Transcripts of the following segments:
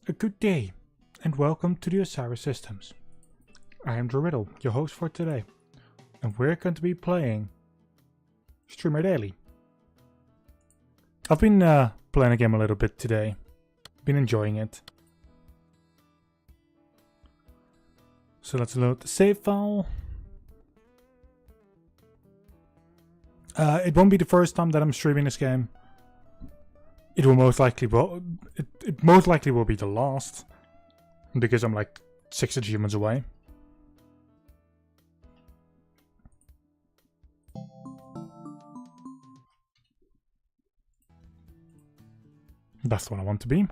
A good day, and welcome to the OSRiddle Systems. I am OSRiddle, your host for today, and we're going to be playing Streamer Daily. I've been playing the game a little bit today, been enjoying it. So let's load the save file. It won't be the first time that I'm streaming this game. It will most likely it most likely will be the last, because I'm like 6 achievements away. That's what I want to be.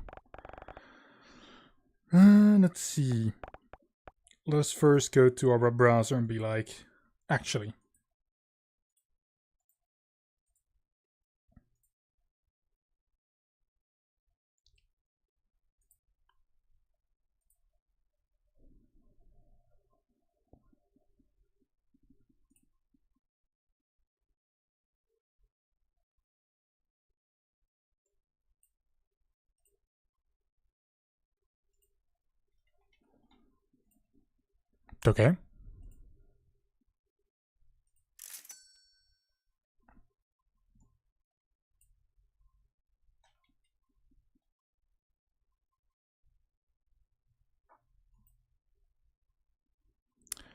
Let's see. Let's first go to our web browser and be like, actually. Okay.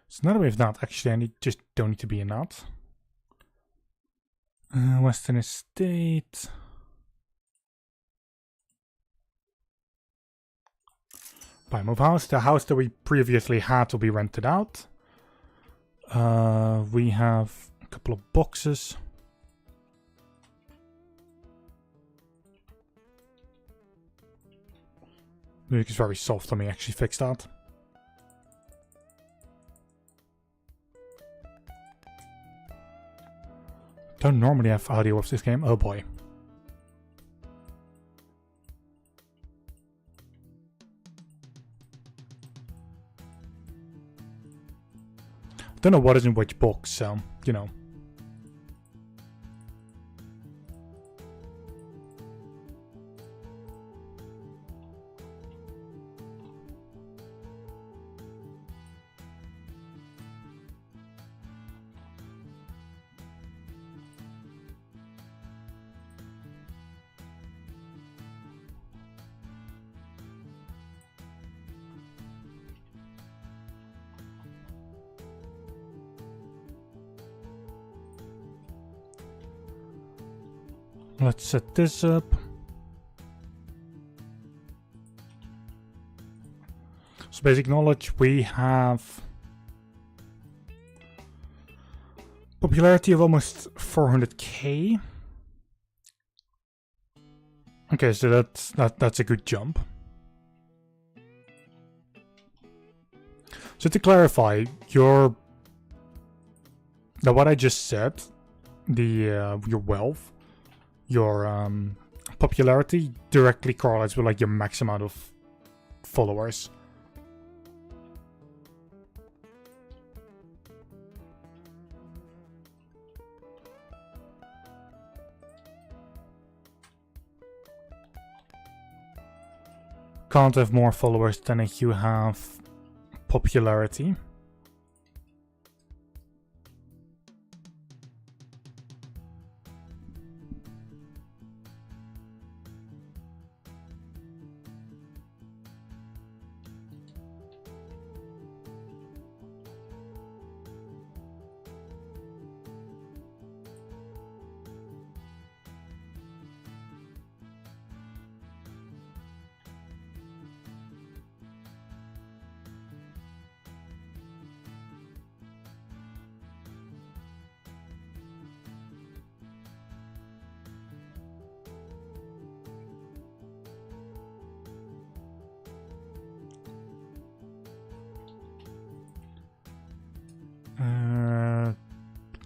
So now that we have that, actually I just don't need to be in that. Western Estate. Buy move house. The house that we previously had will be rented out. We have a couple of boxes. Music is very soft. Let me actually fix that. Don't normally have audio of this game. Oh boy. Don't know what is in which box, so, you know. Let's set this up. So basic knowledge, we have popularity of almost 400k. Okay, so that's a good jump. So to clarify, what I just said, your wealth, your popularity directly correlates with like your max amount of followers. Can't have more followers than if you have popularity.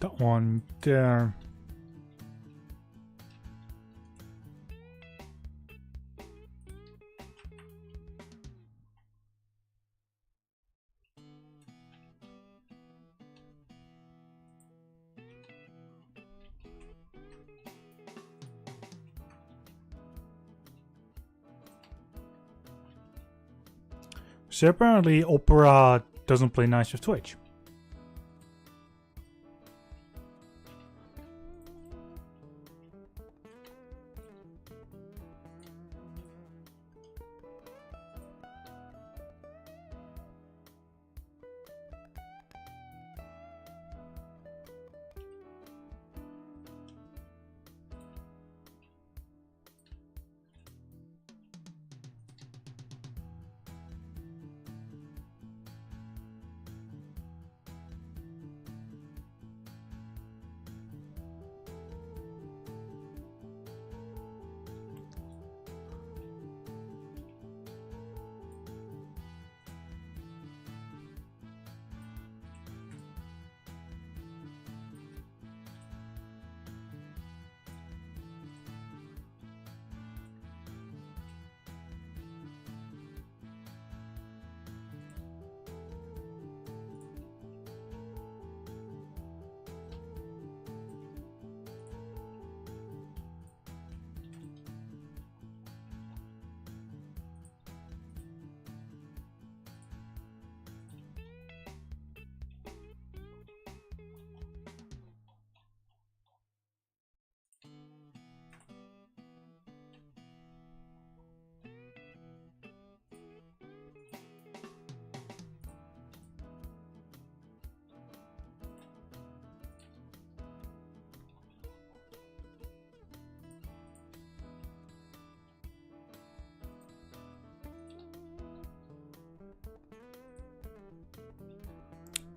That one there. So apparently Opera doesn't play nice with Twitch.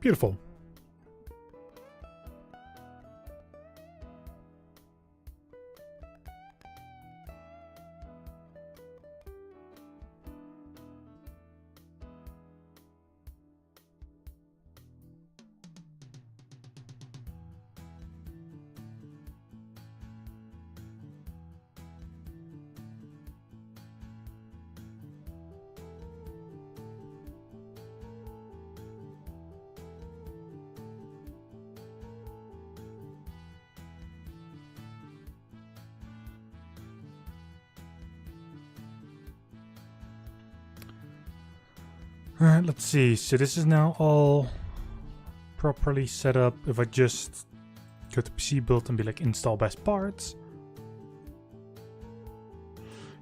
Beautiful. Alright, let's see. So this is now all properly set up. If I just go to PC build and be like install best parts.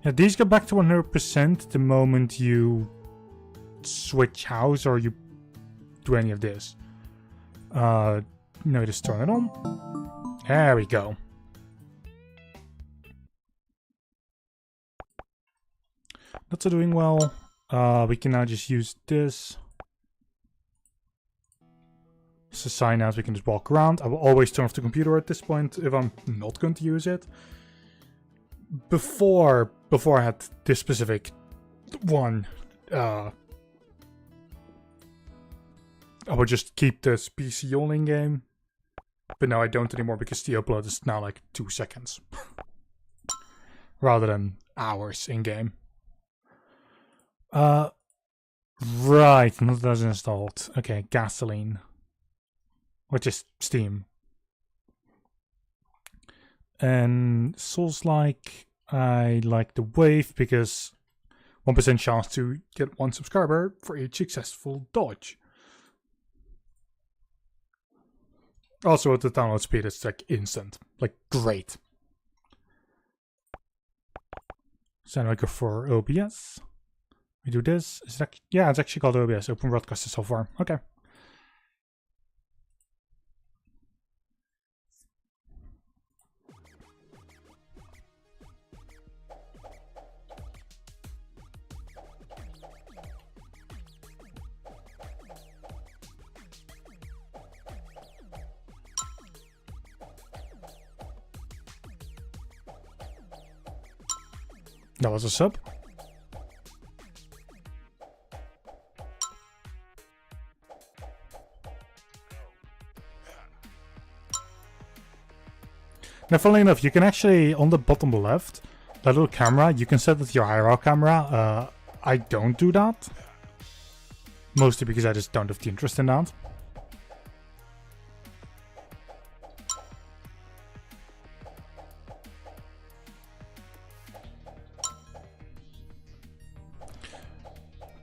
Yeah, these go back to 100% the moment you switch house or you do any of this. No, just turn it on. There we go. That's doing well. We can now just use this. It's a sign out, we can just walk around. I will always turn off the computer at this point if I'm not going to use it. Before I had this specific one, I would just keep this PC all in game. But now I don't anymore because the upload is now like 2 seconds. Rather than hours in game. Right, not that's installed. Okay, gasoline. Which is Steam. And Souls-like, I like the wave because 1% chance to get 1 subscriber for each successful dodge. Also at the download speed, it's like instant. Like, great. So now I go for OBS. We do this. Is that, yeah, it's actually called OBS, Open Broadcaster Software. Okay. That was a sub. Now, funnily enough, you can actually, on the bottom left, that little camera, you can set it to your IRL camera. I don't do that. Mostly because I just don't have the interest in that.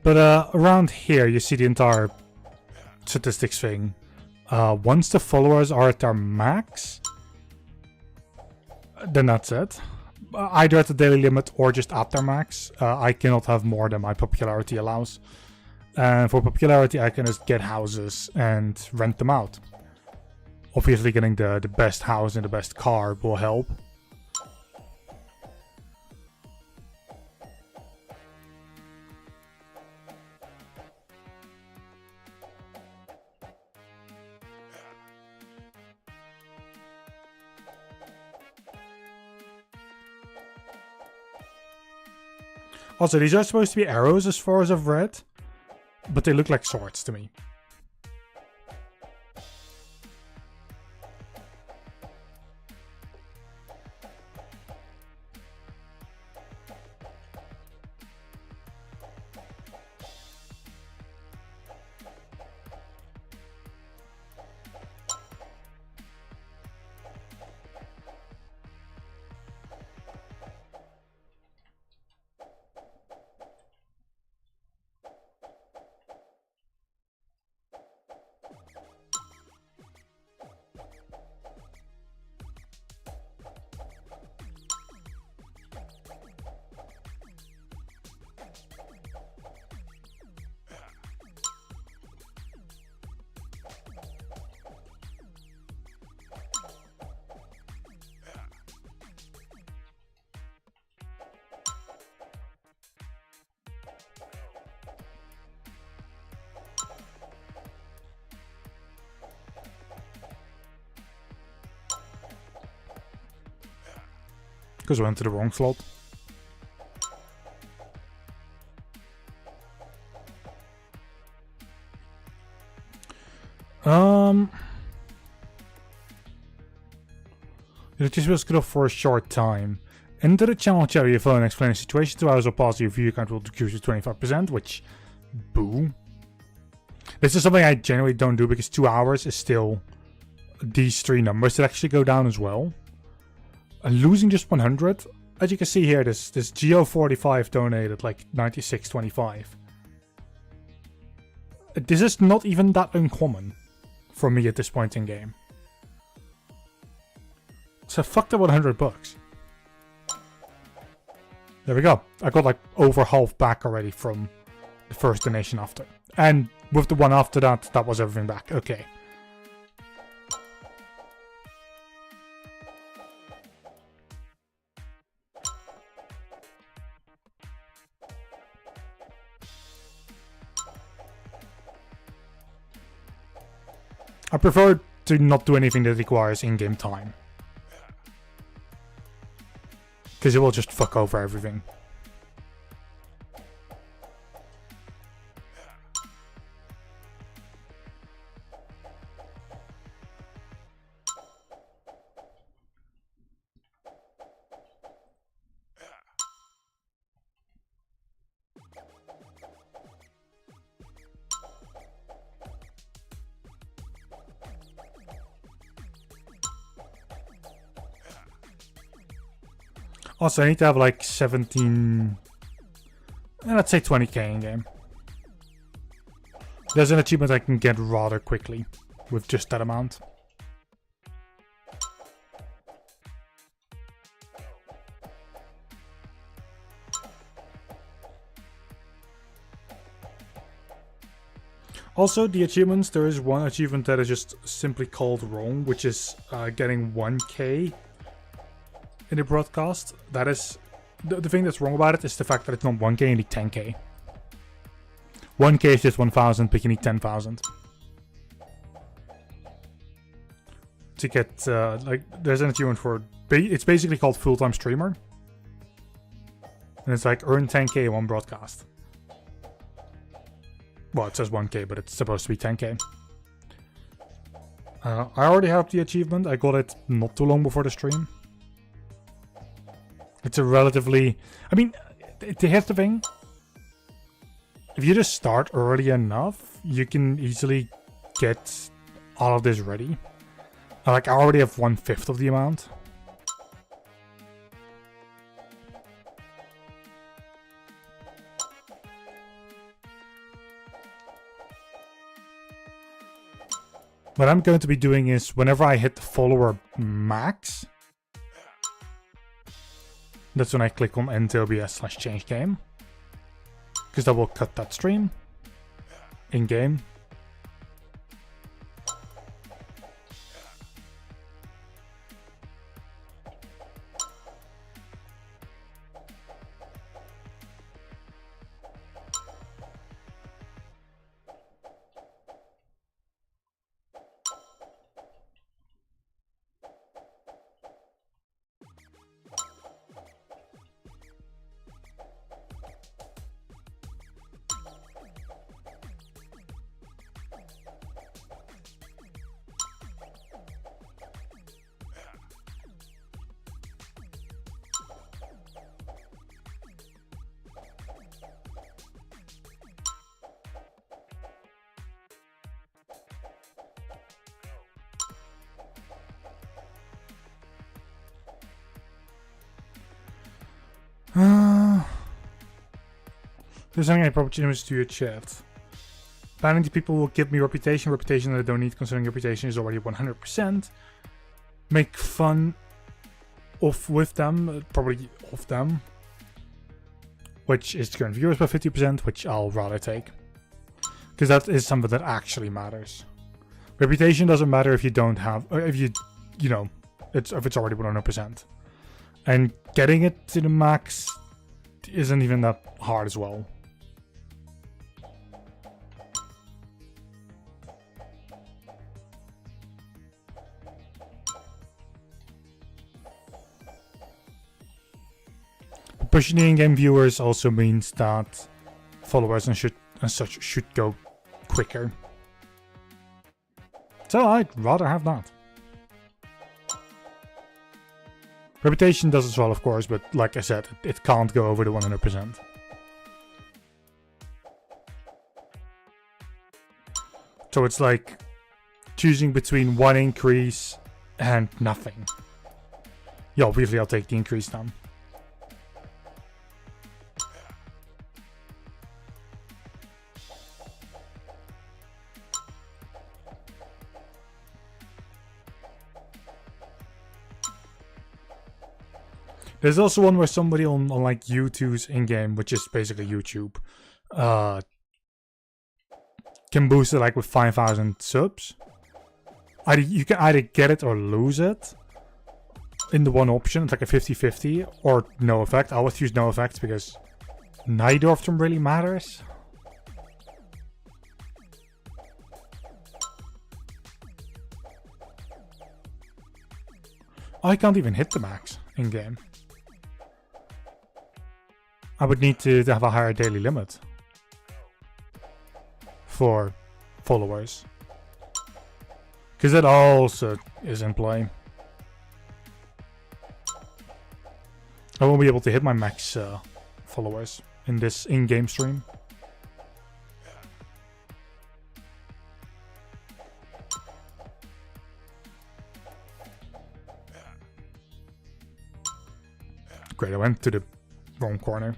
But around here, you see the entire statistics thing. Once the followers are at their max, then that's it. Either at the daily limit or just at their max. I cannot have more than my popularity allows. And for popularity, I can just get houses and rent them out. Obviously, getting the best house and the best car will help. Also, these are supposed to be arrows as far as I've read, but they look like swords to me. Because I went to the wrong slot. It just was good off for a short time. Enter the channel chat your phone and explain the situation. 2 hours or past your view account will decrease to 25%, which, boo. This is something I generally don't do because 2 hours is still these 3 numbers that actually go down as well. Losing just 100. As you can see here, this Geo45 donated like 96.25. This is not even that uncommon for me at this point in game. So fuck the 100 bucks. There we go. I got like over half back already from the first donation after. And with the one after that, that was everything back. Okay. I prefer to not do anything that requires in-game time. Because it will just fuck over everything. Also, I need to have like 17, let's say 20k in game. There's an achievement I can get rather quickly with just that amount. Also, the achievements, there is one achievement that is just simply called wrong, which is getting 1k in the broadcast. That is the thing that's wrong about it is the fact that it's not 1k, you need 10k. 1k is just 1000, but you need 10,000 to get like there's an achievement for it's basically called full-time streamer, and it's like earn 10k in one broadcast. Well, it says 1k, but it's supposed to be 10k. I already have the achievement. I got it not too long before the stream. It's a relatively... I mean, here's the thing. If you just start early enough, you can easily get all of this ready. Like, I already have 1/5 of the amount. what I'm going to be doing is whenever I hit the follower max, that's when I click on end OBS/change game, because that will cut that stream in game. There's something I probably changed to your chat. Banning the people will give me reputation that I don't need, considering reputation is already 100%. Make fun of with them, probably of them. Which is current viewers by 50%, which I'll rather take. Because that is something that actually matters. Reputation doesn't matter if you don't have, or if you know, if it's already 100%. And getting it to the max isn't even that hard as well. Pushing the in-game viewers also means that followers and such should go quicker. So I'd rather have that. Reputation does as well, of course, but like I said, it can't go over the 100%. So it's like choosing between one increase and nothing. Yeah, obviously I'll take the increase then. There's also one where somebody on like YouTube's in-game, which is basically YouTube, can boost it like with 5,000 subs. You can either get it or lose it in the one option. It's like a 50-50 or no effect. I always use no effect because neither of them really matters. I can't even hit the max in-game. I would need to have a higher daily limit for followers. Because that also is in play. I won't be able to hit my max followers in this in-game stream. Great, I went to the wrong corner.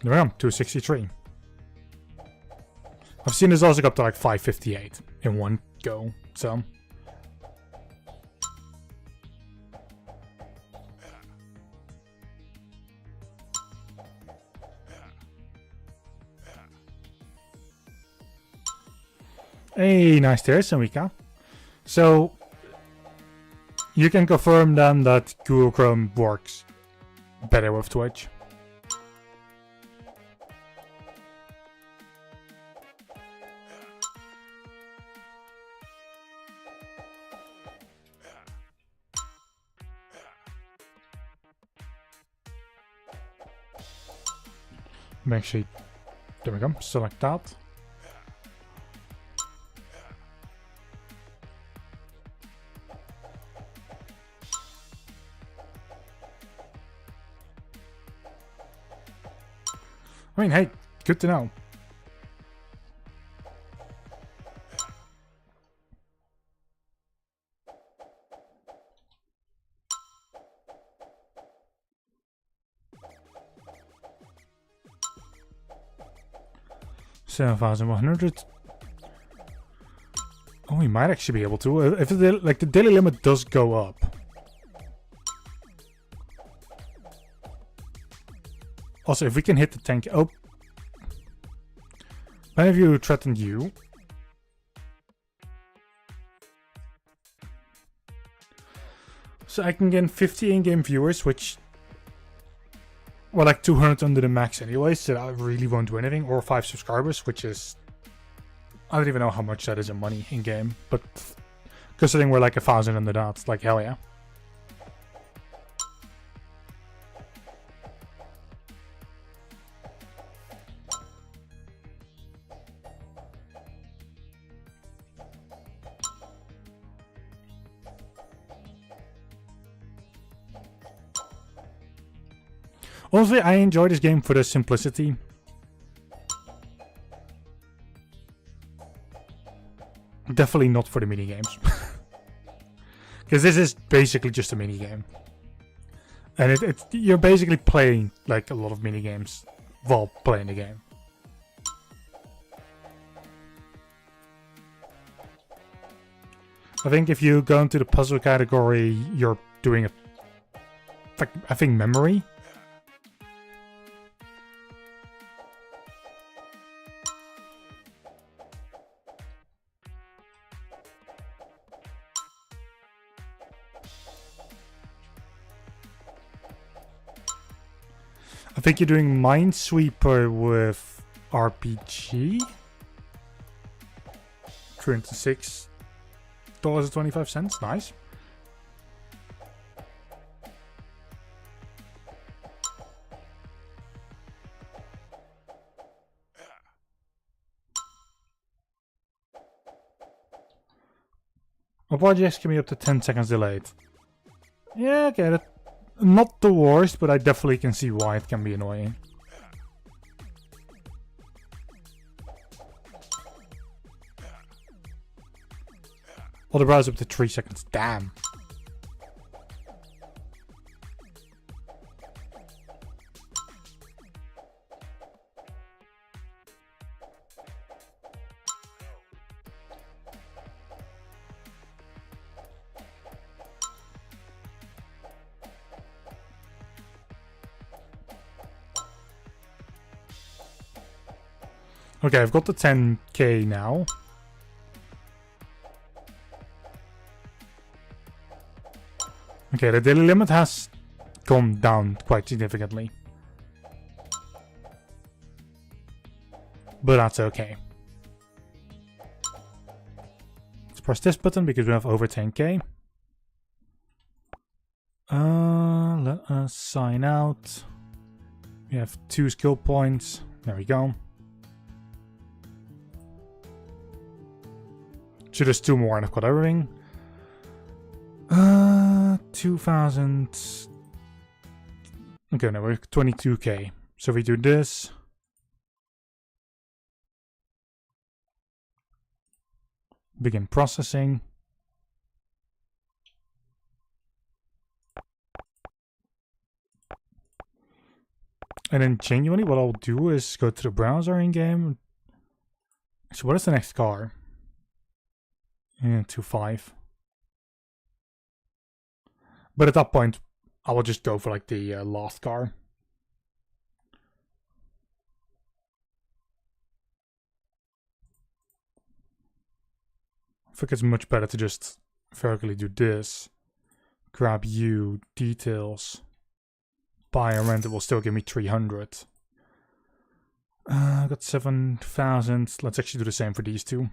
There we go, 263. I've seen this also go up to like 558 in one go, so. Hey, nice there, Samika. So, you can confirm then that Google Chrome works better with Twitch. Make sure, there we go, select that. I mean, hey, good to know. 7,100. Oh, we might actually be able to. If the daily limit does go up. Also, if we can hit the 10k. Oh. Many of you threatened you. So I can get 50 in-game viewers, which... Well, like 200 under the max anyway, so I really won't do anything. Or 5 subscribers, which is... I don't even know how much that is in money in-game. But considering we're like 1,000 under that, like hell yeah. Honestly, I enjoy this game for the simplicity. Definitely not for the minigames. Because this is basically just a minigame. And you're basically playing like a lot of minigames while playing the game. I think if you go into the puzzle category, you're doing a... Like, I think memory. I think you're doing Minesweeper with RPG. $306.25. Nice. My projects can be up to 10 seconds delayed. Yeah, I get it. Not the worst, but I definitely can see why it can be annoying. Well, the browse up to 3 seconds. Damn. Okay, I've got the 10k now. Okay, the daily limit has gone down quite significantly. But that's okay. Let's press this button because we have over 10k. Let us sign out. We have 2 skill points. There we go. So there's 2 more and I've got everything. 2,000. Okay, no, we're 22k. So we do this. Begin processing. And then genuinely what I'll do is go to the browser in game. So what is the next car? Yeah, 2.5. But at that point, I will just go for like the last car. I think it's much better to just vertically do this. Grab you, details, buy and rent. It will still give me 300. I got 7,000. Let's actually do the same for these 2.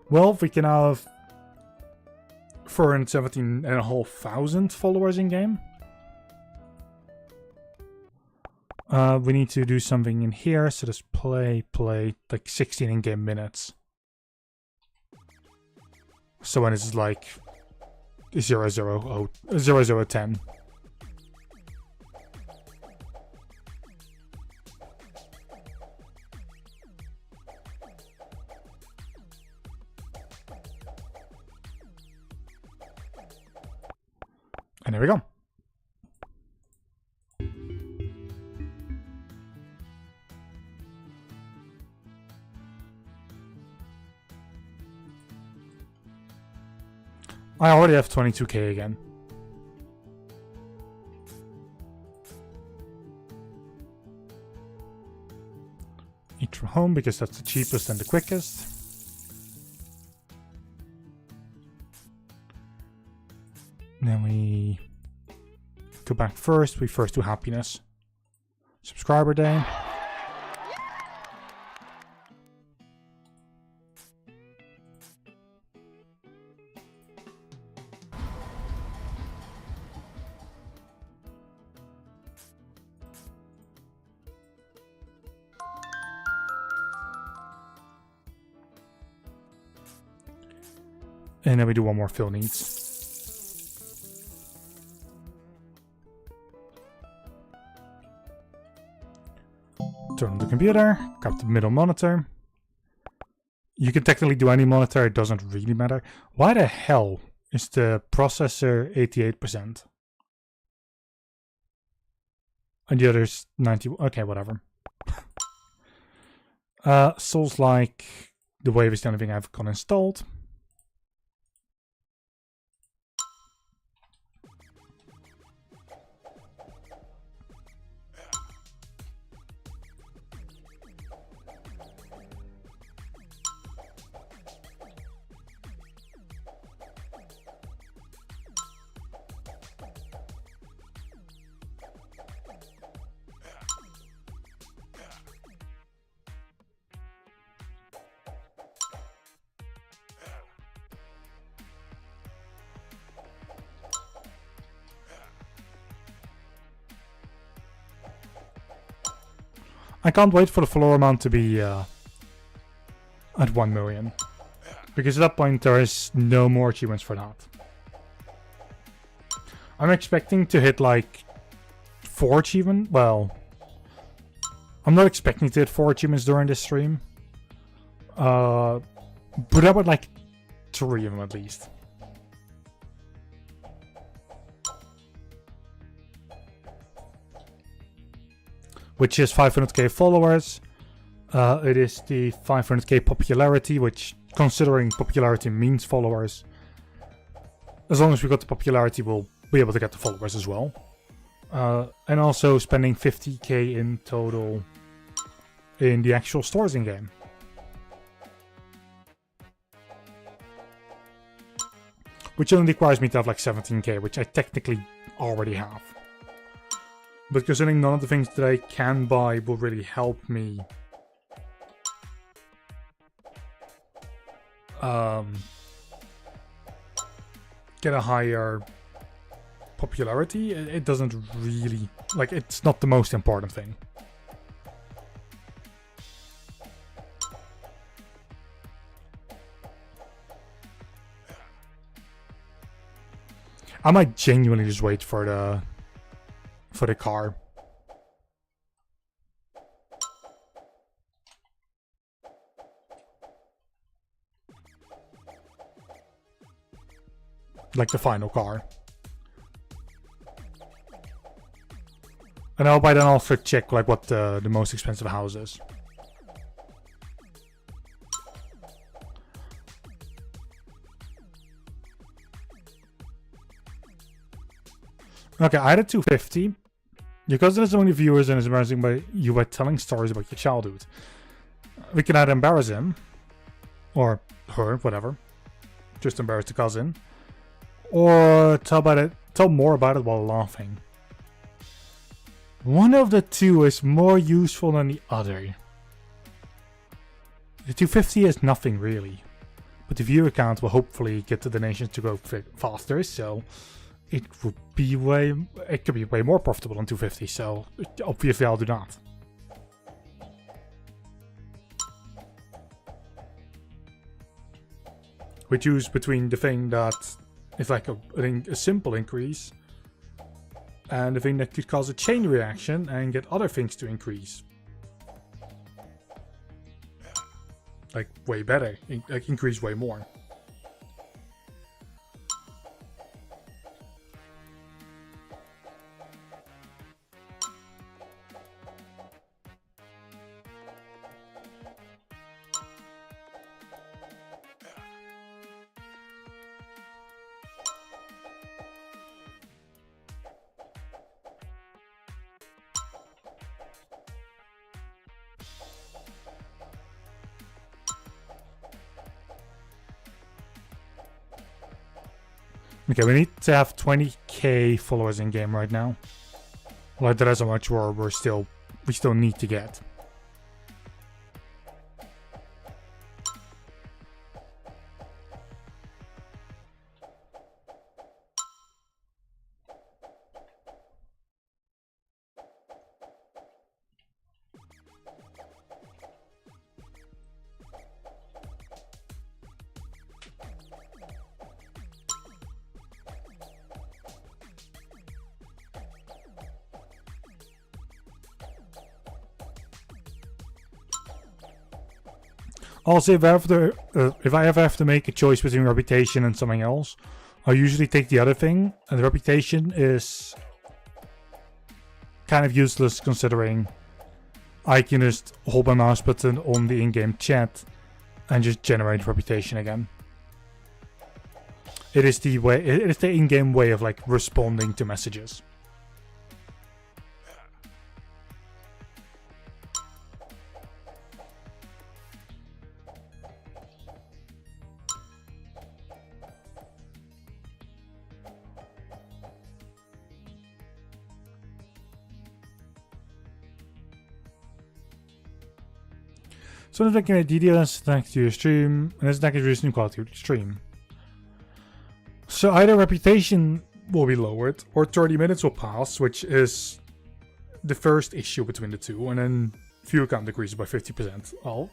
Well, we can have 417,500 followers in game. We need to do something in here, so just play like 16 in-game minutes. So when it's like 0010. And there we go. I already have 22k again. Eat from home because that's the cheapest and the quickest. Then we go back first. We first do happiness. Subscriber day. And then we do one more fill needs. Turn on the computer, grab the middle monitor. You can technically do any monitor, it doesn't really matter. Why the hell is the processor 88%? And the other's 90, okay, whatever. Souls-like, the Wave is the only thing I've got installed. I can't wait for the follower amount to be at 1 million. Because at that point there is no more achievements for that. I'm expecting to hit like 4 achievements. Well, I'm not expecting to hit 4 achievements during this stream. But I would like 3 of them at least. Which is 500k followers. It is the 500k popularity, which, considering popularity means followers, as long as we got the popularity, we'll be able to get the followers as well. And also spending 50k in total in the actual stores in game. Which only requires me to have like 17k, which I technically already have. But considering none of the things that I can buy will really help me get a higher popularity, it doesn't really, like, it's not the most important thing. I might genuinely just wait for the car. Like the final car. And I'll by then also check like what the most expensive house is. Okay, I had 250. Because there's so many viewers and it's embarrassing by you by telling stories about your childhood. We can either embarrass him, or her, whatever. Just embarrass the cousin. Or tell more about it while laughing. One of the two is more useful than the other. The 250 is nothing really. But the viewer count will hopefully get the donations to go faster, so it could be way more profitable than 250, so obviously I'll do that. We choose between the thing that is like a simple increase and the thing that could cause a chain reaction and get other things to increase. Like way better, like increase way more. Okay, we need to have 20k followers in game right now. Like that is how much we still need to get. Also, if I ever have to make a choice between reputation and something else, I usually take the other thing, and the reputation is kind of useless considering I can just hold my mouse button on the in-game chat and just generate reputation again. It is the way, it is the in-game way of like responding to messages. So let's make a DDoS connect to your stream, and let's reduce the quality of the stream. So either reputation will be lowered, or 30 minutes will pass, which is the first issue between the two, and then viewer count decreases by 50%. Well,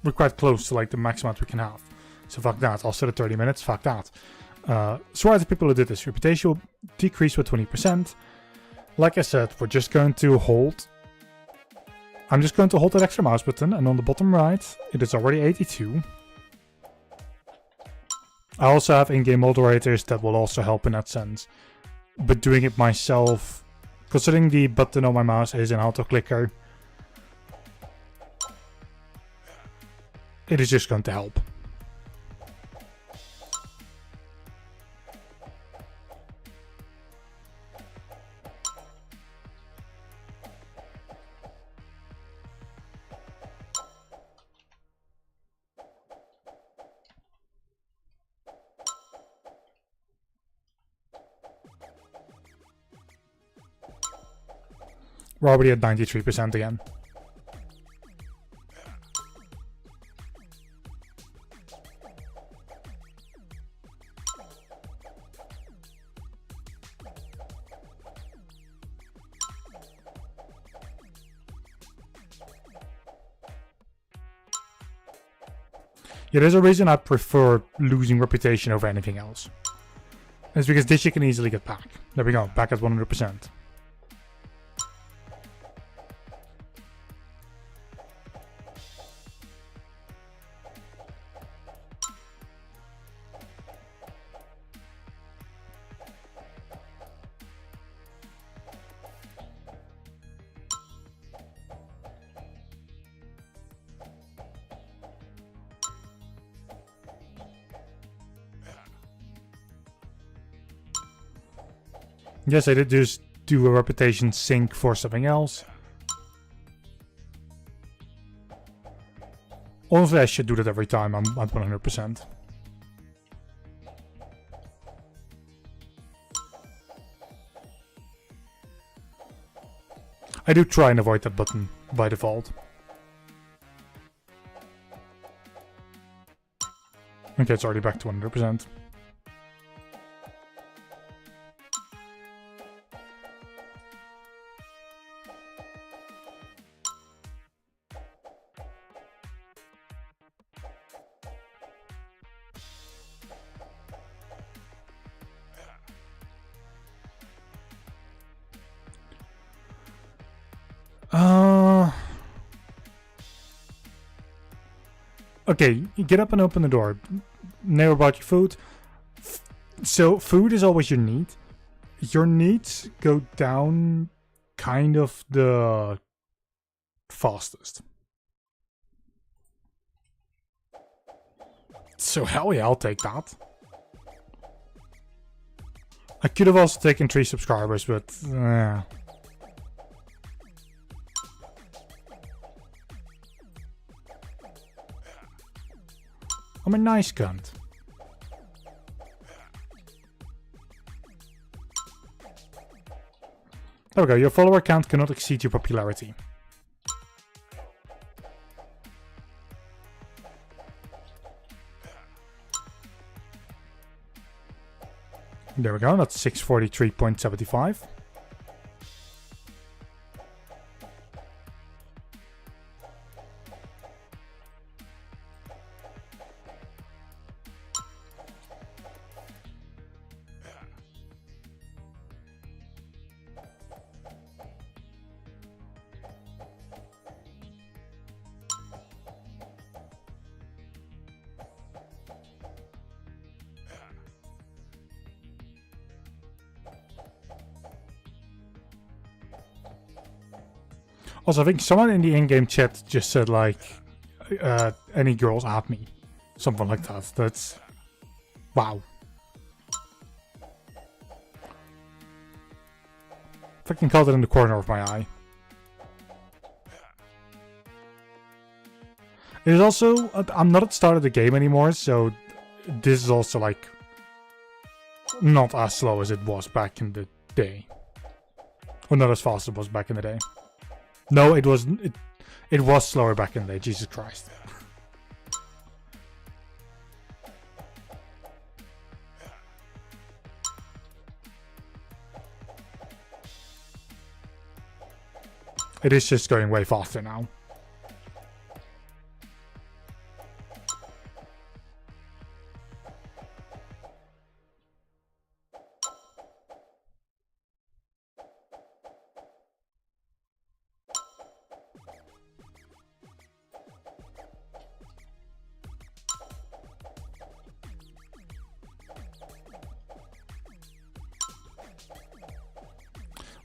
we're quite close to like the max amount we can have. So fuck that, I'll set it 30 minutes, fuck that. So as the people who did this, reputation will decrease by 20%. Like I said, we're just going to hold. I'm just going to hold that extra mouse button, and on the bottom right, it is already 82. I also have in-game moderators that will also help in that sense. But doing it myself, considering the button on my mouse is an auto-clicker, it is just going to help. We're already at 93% again. Yeah, there's a reason I prefer losing reputation over anything else. It's because this you can easily get back. There we go, back at 100%. Yes, I did just do a reputation sync for something else. Honestly, I should do that every time I'm at 100%. I do try and avoid that button by default. Okay, it's already back to 100%. Okay, you get up and open the door. Know about your food. So food is always your need. Your needs go down kind of the fastest. So hell yeah, I'll take that. I could have also taken 3 subscribers, but I'm a nice cunt. There we go, your follower count cannot exceed your popularity. There we go, that's 643.75. Also, I think someone in the in-game chat just said, like, any girls at me. Something like that. That's... wow. Fucking called it in the corner of my eye. It is also... I'm not at the start of the game anymore, so this is also, like, not as slow as it was back in the day. Or not as fast as it was back in the day. No, it was slower back in the day, Jesus Christ. It is just going way faster now.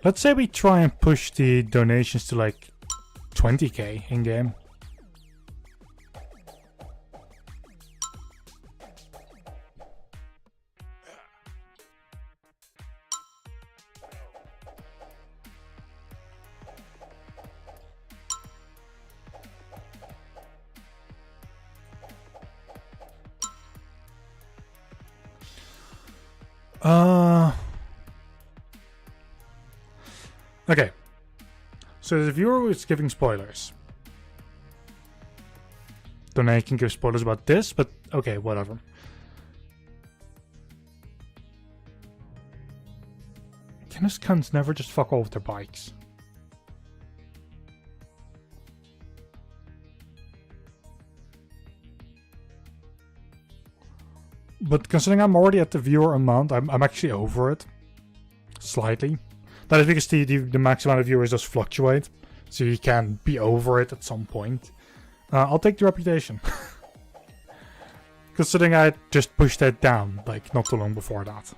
Let's say we try and push the donations to like 20k in game. Okay, so the viewer is giving spoilers. Don't know I can give spoilers about this, but okay, whatever. Can those cunts never just fuck off with their bikes? But considering I'm already at the viewer amount, I'm actually over it. Slightly. That is because the max amount of viewers does fluctuate, so you can be over it at some point. I'll take the reputation. Considering I just pushed that down, like, not too long before that.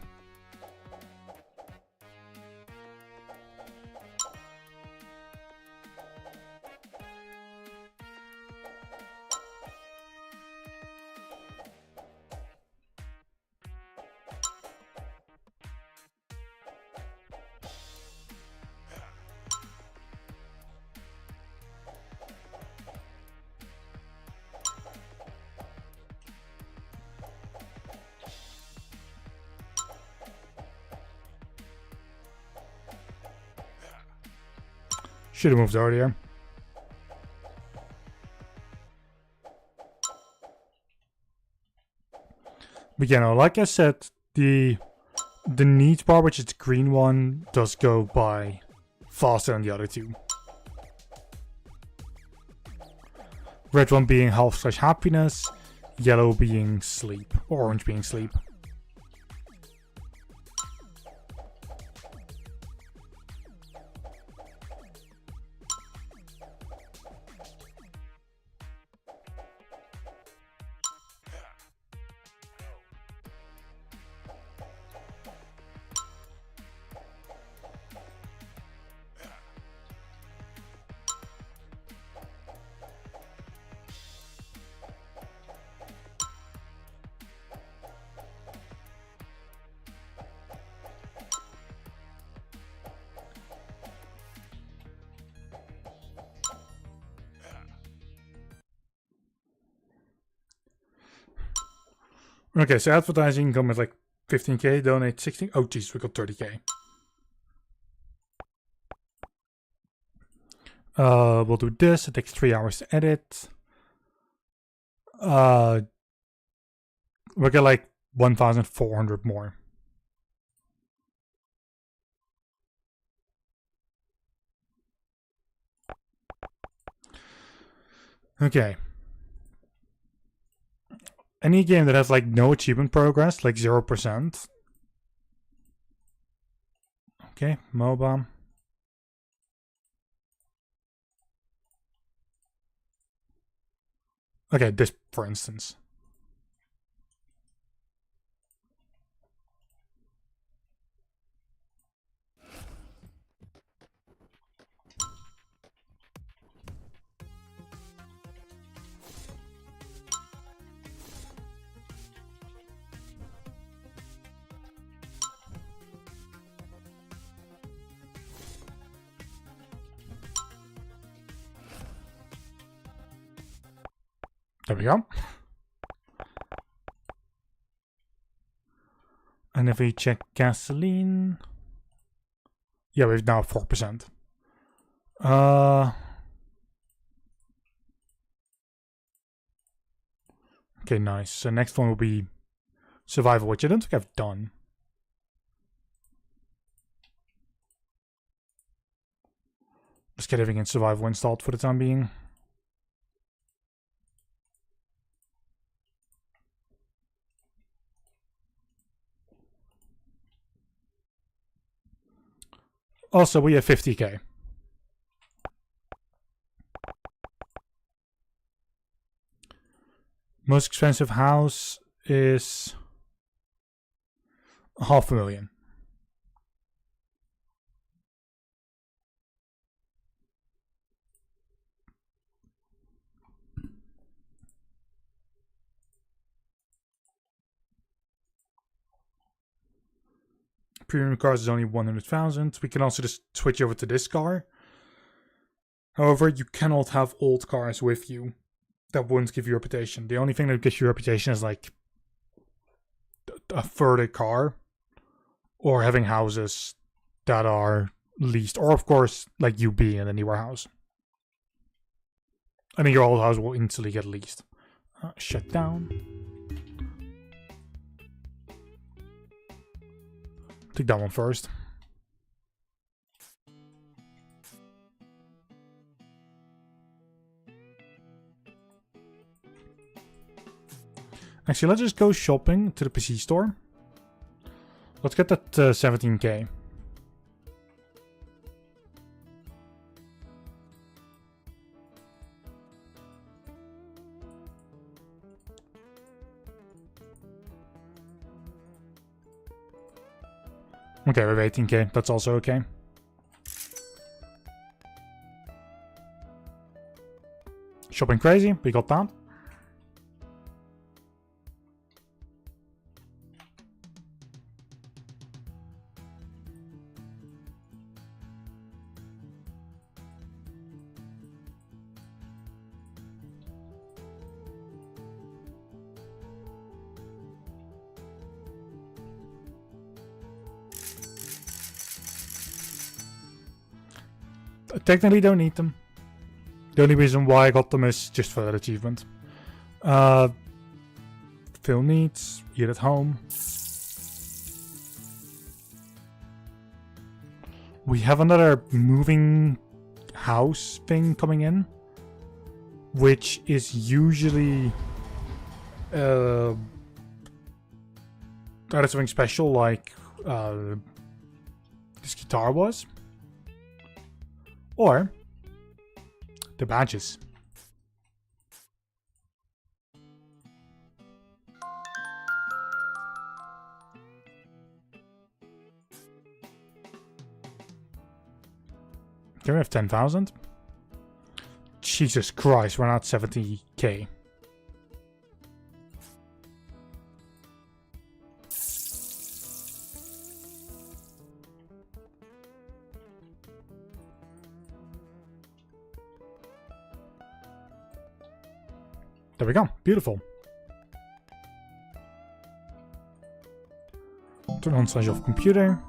Should have moved earlier. But yeah, no, like I said, the neat bar, which is the green one, does go by faster than the other two. Red one being health/happiness, yellow being sleep, or orange being sleep. Okay, so advertising income is like 15k, donate 16. Oh, jeez, we got 30k. We'll do this. It takes 3 hours to edit. We'll get like 1,400 more. Okay. Any game that has like no achievement progress, like 0%. Okay, MOBA. Okay, this for instance. There we go. And if we check gasoline, yeah, we've now 4%. Okay, nice. So next one will be survival, which I don't think I've done. Let's get everything in survival installed for the time being. Also, we have 50k. Most expensive house is 500,000. Premium cars is only 100,000. We can also just switch over to this car. However, you cannot have old cars with you. That won't give you reputation. The only thing that gives you reputation is like a further car or having houses that are leased, or of course like you being in a newer house. I think your old house will instantly get leased. Shut down. Take that one first. Actually, let's just go shopping to the PC store. Let's get that 17k. Okay, we have 18k. That's also okay. Shopping crazy. We got that. Technically don't need them. The only reason why I got them is just for that achievement. Fill needs, eat at home. We have another moving house thing coming in, which is usually either something special like this guitar was, or the badges. Can we have 10,000? Jesus Christ, we're not 70k. There we go. Beautiful. Turn on / off computer.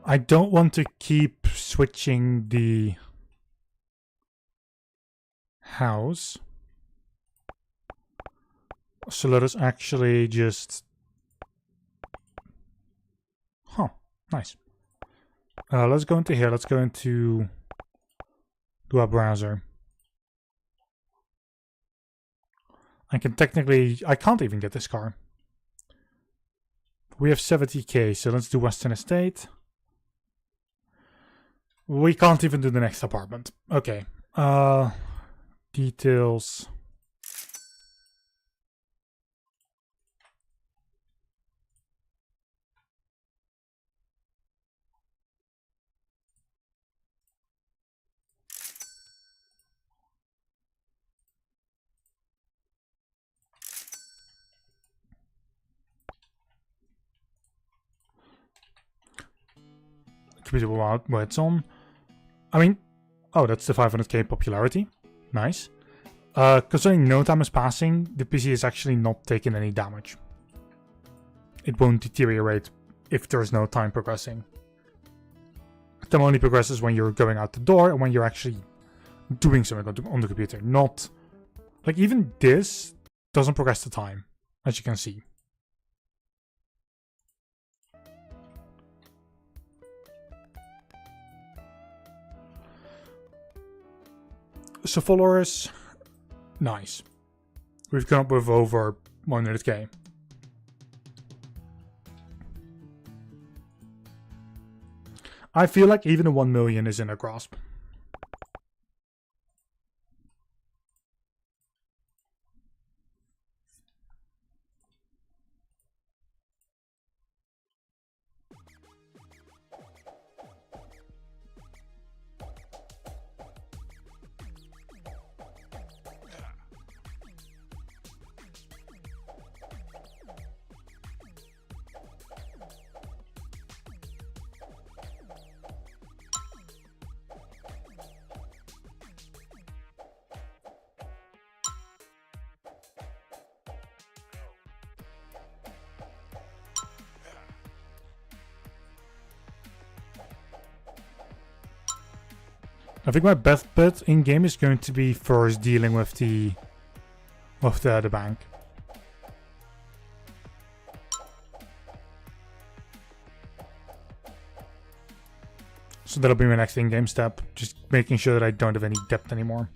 I don't want to keep switching the house. So let us actually just... Huh, nice. Let's go into here. Let's go into the web browser. I can technically... I can't even get this car. We have 70k, so let's do Western Estate. We can't even do the next apartment. Okay. Details. Computer while it's on. I mean, oh, that's the 500k popularity. Nice. Considering no time is passing, the PC is actually not taking any damage. It won't deteriorate if there's no time progressing. Time only progresses when you're going out the door and when you're actually doing something on the computer. Not... Like, even this doesn't progress the time, as you can see. So followers, nice. We've come up with over 100k. I feel like even a 1 million is in our grasp. I think my best bet in game is going to be first dealing with the bank. So that'll be my next in-game step, just making sure that I don't have any debt anymore.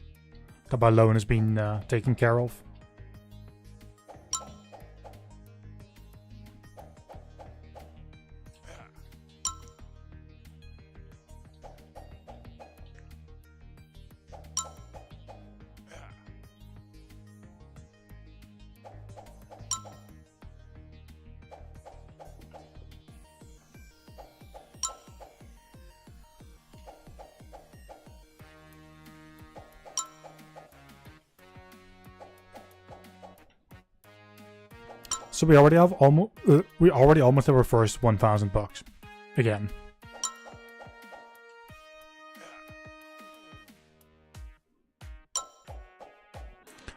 That my loan has been taken care of. So we already have almost have our first 1,000 bucks again.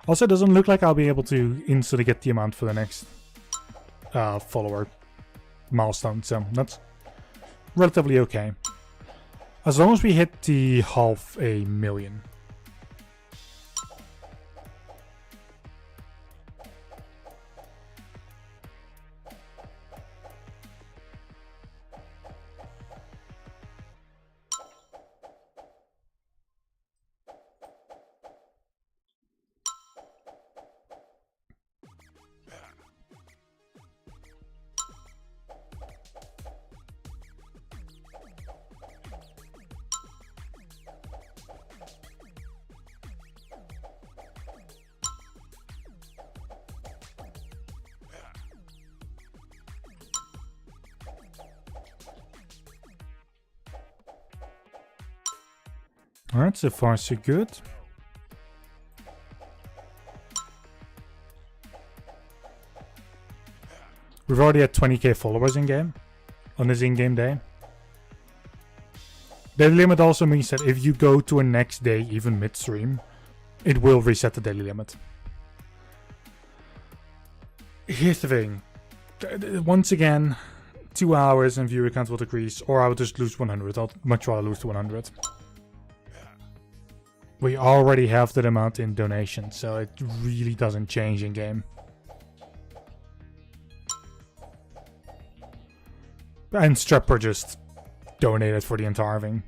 Also, it doesn't look like I'll be able to instantly get the amount for the next follower milestone, so that's relatively okay. As long as we hit the 500,000. Alright, so far so good. We've already had 20k followers in game on this in-game day. Daily limit also means that if you go to a next day, even midstream, it will reset the daily limit. Here's the thing. Once again, 2 hours and viewer count will decrease, or I would just lose 100. I'd much rather lose to 100. We already have that amount in donations, so it really doesn't change in game. And Strepper just donated for the entire thing.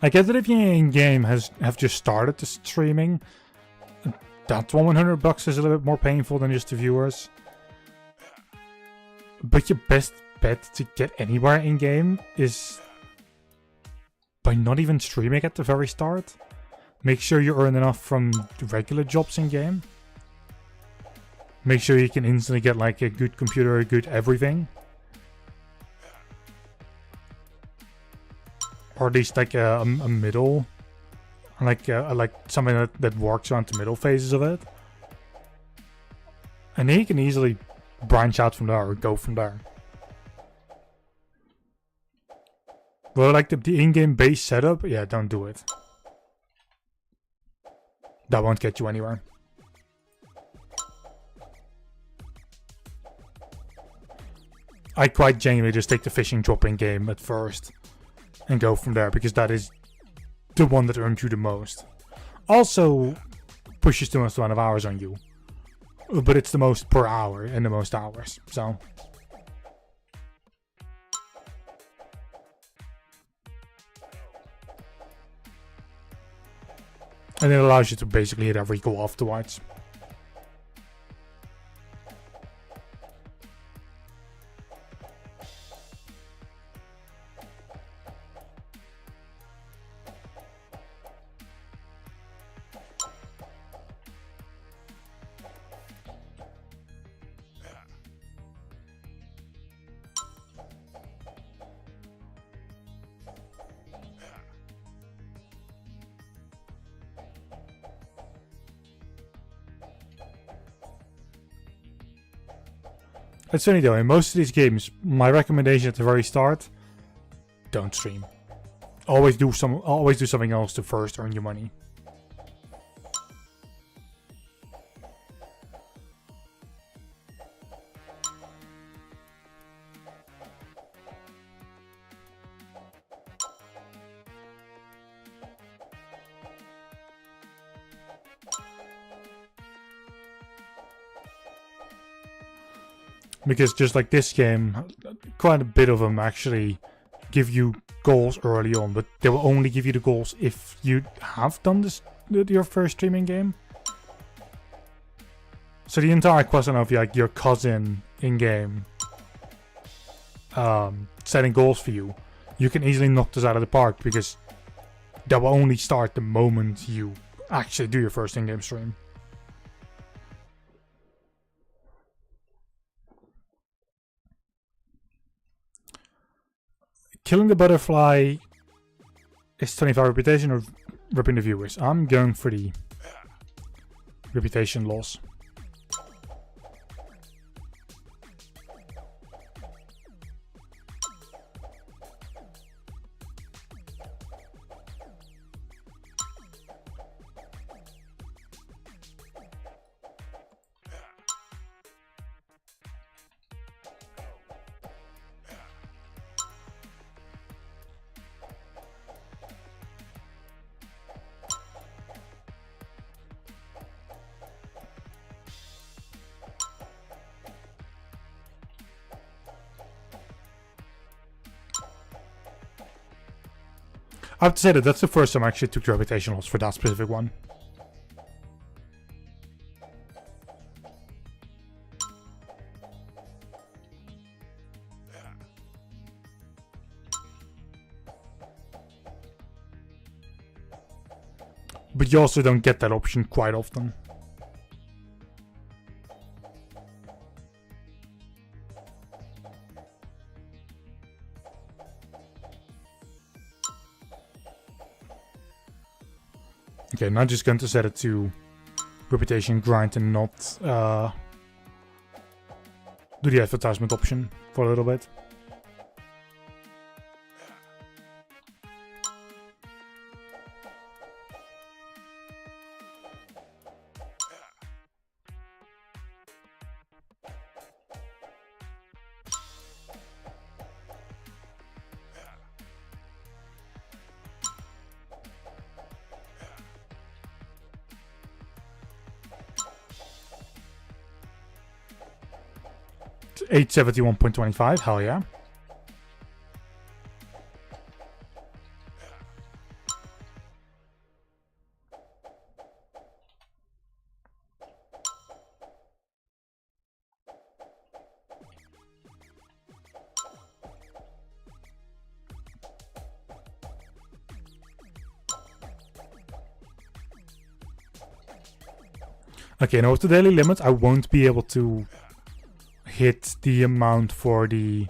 I get that if you in game have just started the streaming, that $100 is a little bit more painful than just the viewers. But your best bet to get anywhere in game is by not even streaming at the very start. Make sure you earn enough from the regular jobs in game. Make sure you can instantly get like a good computer, a good everything. Or at least like a middle, like something that works around the middle phases of it. And then you can easily branch out from there or go from there. But like the in-game base setup, yeah, don't do it. That won't get you anywhere. I quite genuinely just take the fishing drop in game at first and go from there, because that is the one that earns you the most. Also pushes the most amount of hours on you, but it's the most per hour and the most hours, so. And it allows you to basically hit every goal afterwards. It's funny though, in most of these games, my recommendation at the very start, don't stream. Always do something else to first earn your money. Because just like this game, quite a bit of them actually give you goals early on, but they will only give you the goals if you have done your first streaming game. So the entire question of like your cousin in game setting goals for you, you can easily knock this out of the park, because that will only start the moment you actually do your first in-game stream. Killing the butterfly is 25 reputation or ripping the viewers. I'm going for the reputation loss. I have to say that that's the first time I actually took the reputation loss for that specific one. But you also don't get that option quite often. Okay, now just going to set it to reputation grind and not do the advertisement option for a little bit. 871.25, hell yeah. Okay, now with the daily limit, I won't be able to hit the amount for the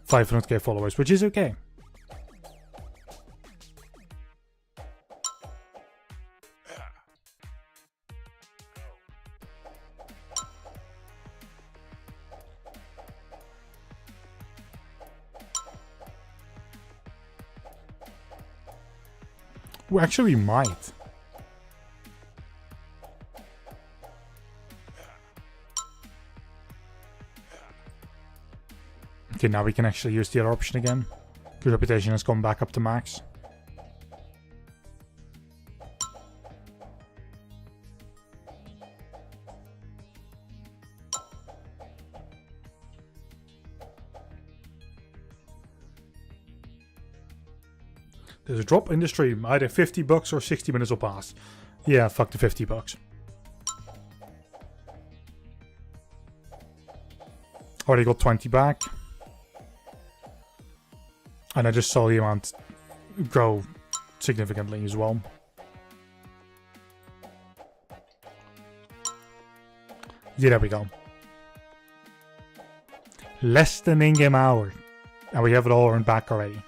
500k followers, which is okay. Well, actually, we might. Okay, now we can actually use the other option again. Good reputation has gone back up to max. There's a drop in the stream. Either 50 bucks or 60 minutes will pass. Yeah, fuck the 50 bucks. Already got 20 back. And I just saw the amount grow significantly as well. Yeah, there we go. Less than in-game hour. And we have it all earned back already.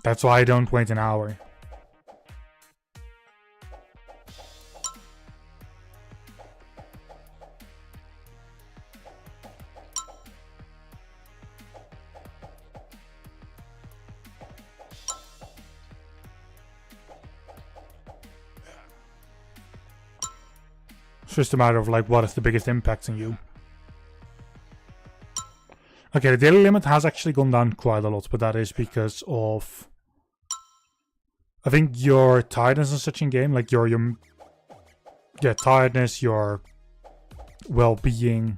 That's why I don't wait an hour. It's just a matter of like what is the biggest impact on you. Okay, the daily limit has actually gone down quite a lot, but that is because of, I think, your tiredness in such a game, like your tiredness, your well-being,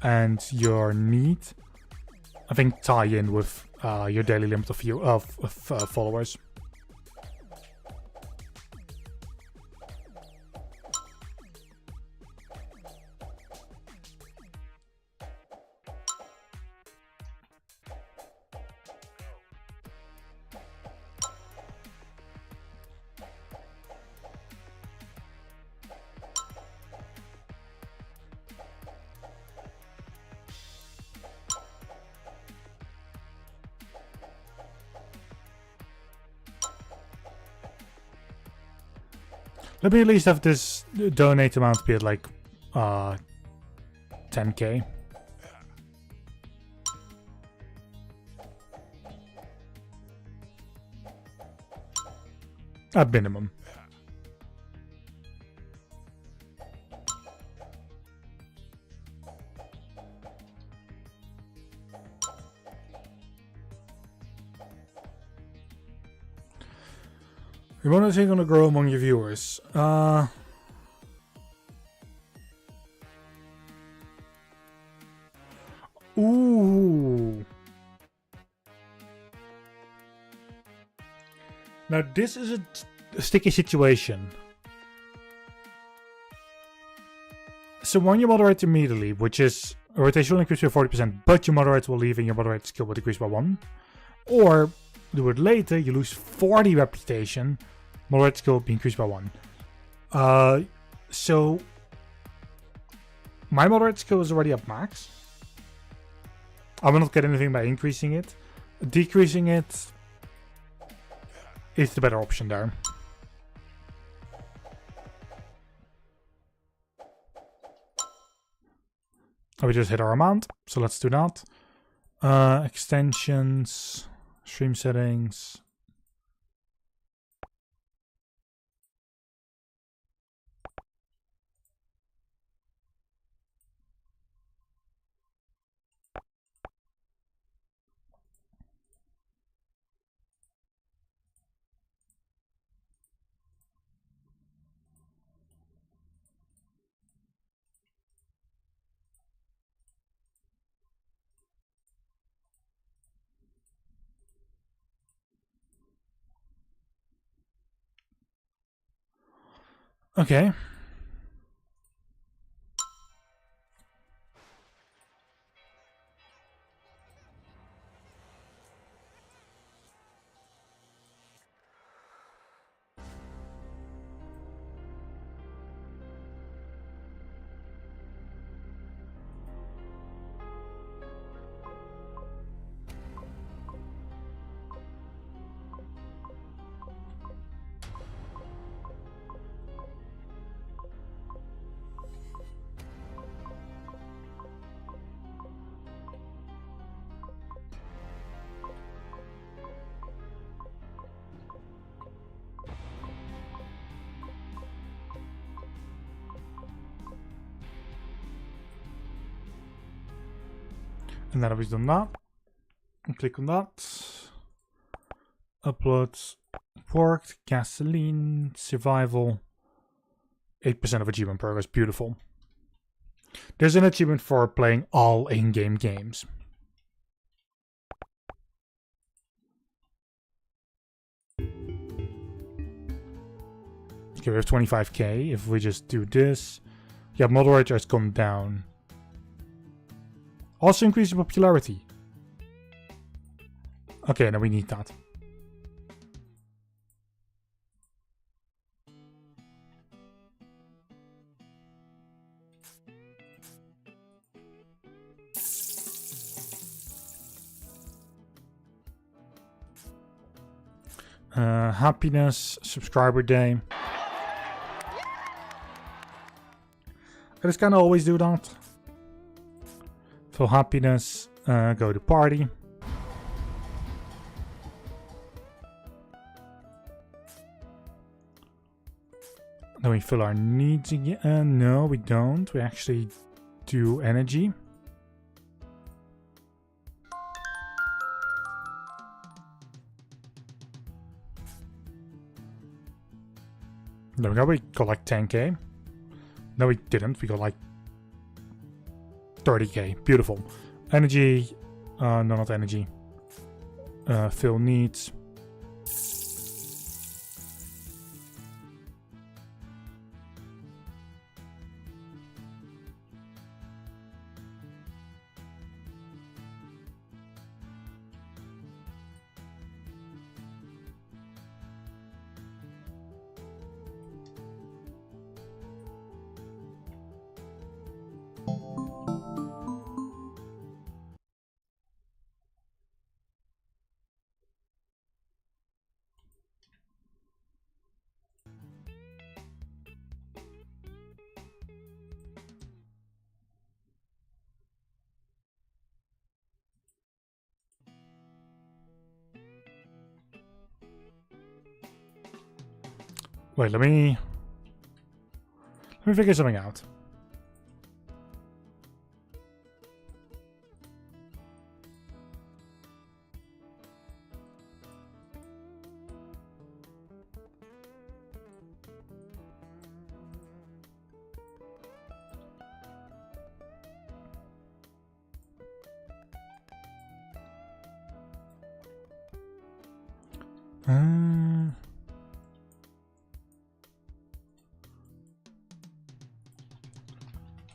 and your need, I think, tie in with your daily limit of followers. Let me at least have this donate amount be at like 10k. At minimum. You want to think on to grow among your viewers? Ooh. Now this is a sticky situation. So when you moderate immediately, which is a rotation will increase by 40%, but your moderate will leave and your moderate skill will decrease by 1. Or do it later, you lose 40 reputation, moderate skill will be increased by 1. So my moderate skill is already up max. I will not get anything by increasing it. Decreasing it is the better option there. We just hit our amount, so let's do that. Extensions, stream settings. Okay. And now that we've done that, and click on that. Upload worked, gasoline, survival, 8% of achievement progress. Beautiful. There's an achievement for playing all in-game games. Okay, we have 25k. If we just do this, yeah, moderator has come down. Also increase the popularity. Okay, now we need that. Happiness, subscriber day. I just kind of always do that. For happiness, go to party. Then we fill our needs again. No, we don't. We actually do energy. There we go. We got like 10k. No, we didn't. We got like 30k. Beautiful. Energy. No, not energy. Fill needs. Wait, let me figure something out.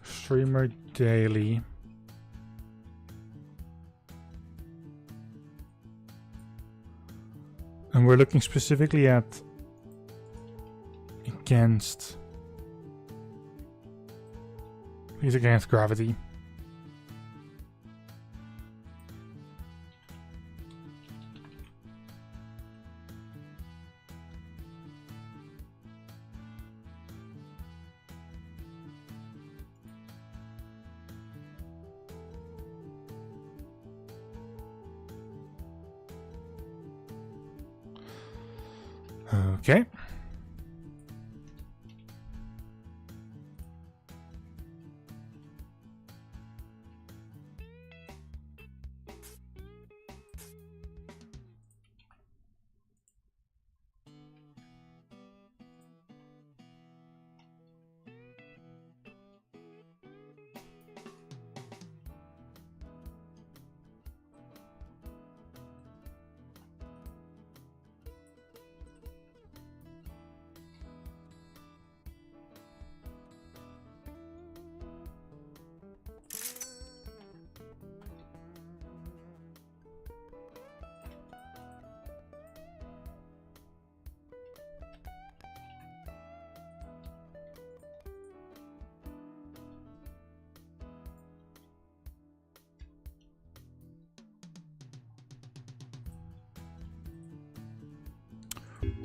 Streamer daily. And we're looking specifically at against gravity. Okay.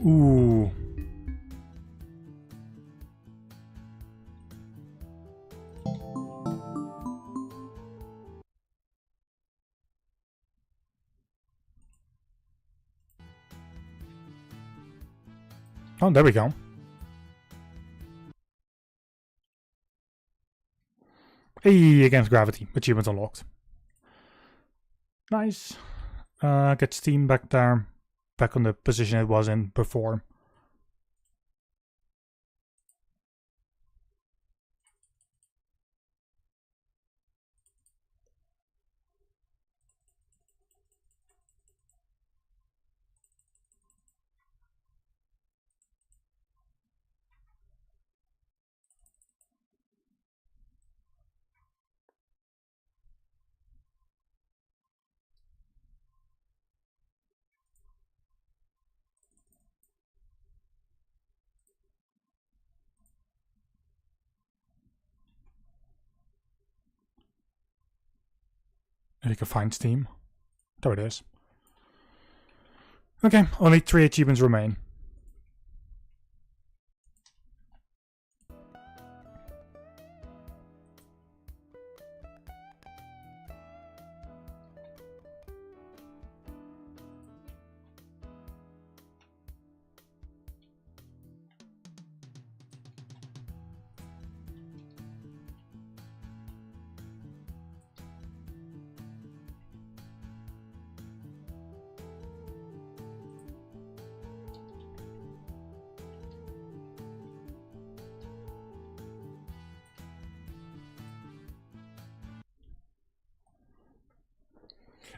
Ooh. Oh, there we go. Hey, against gravity. Achievement unlocked. Nice. Get Steam back there. Back on the position it was in before. And you can find Steam. There it is. Okay, only 3 achievements remain.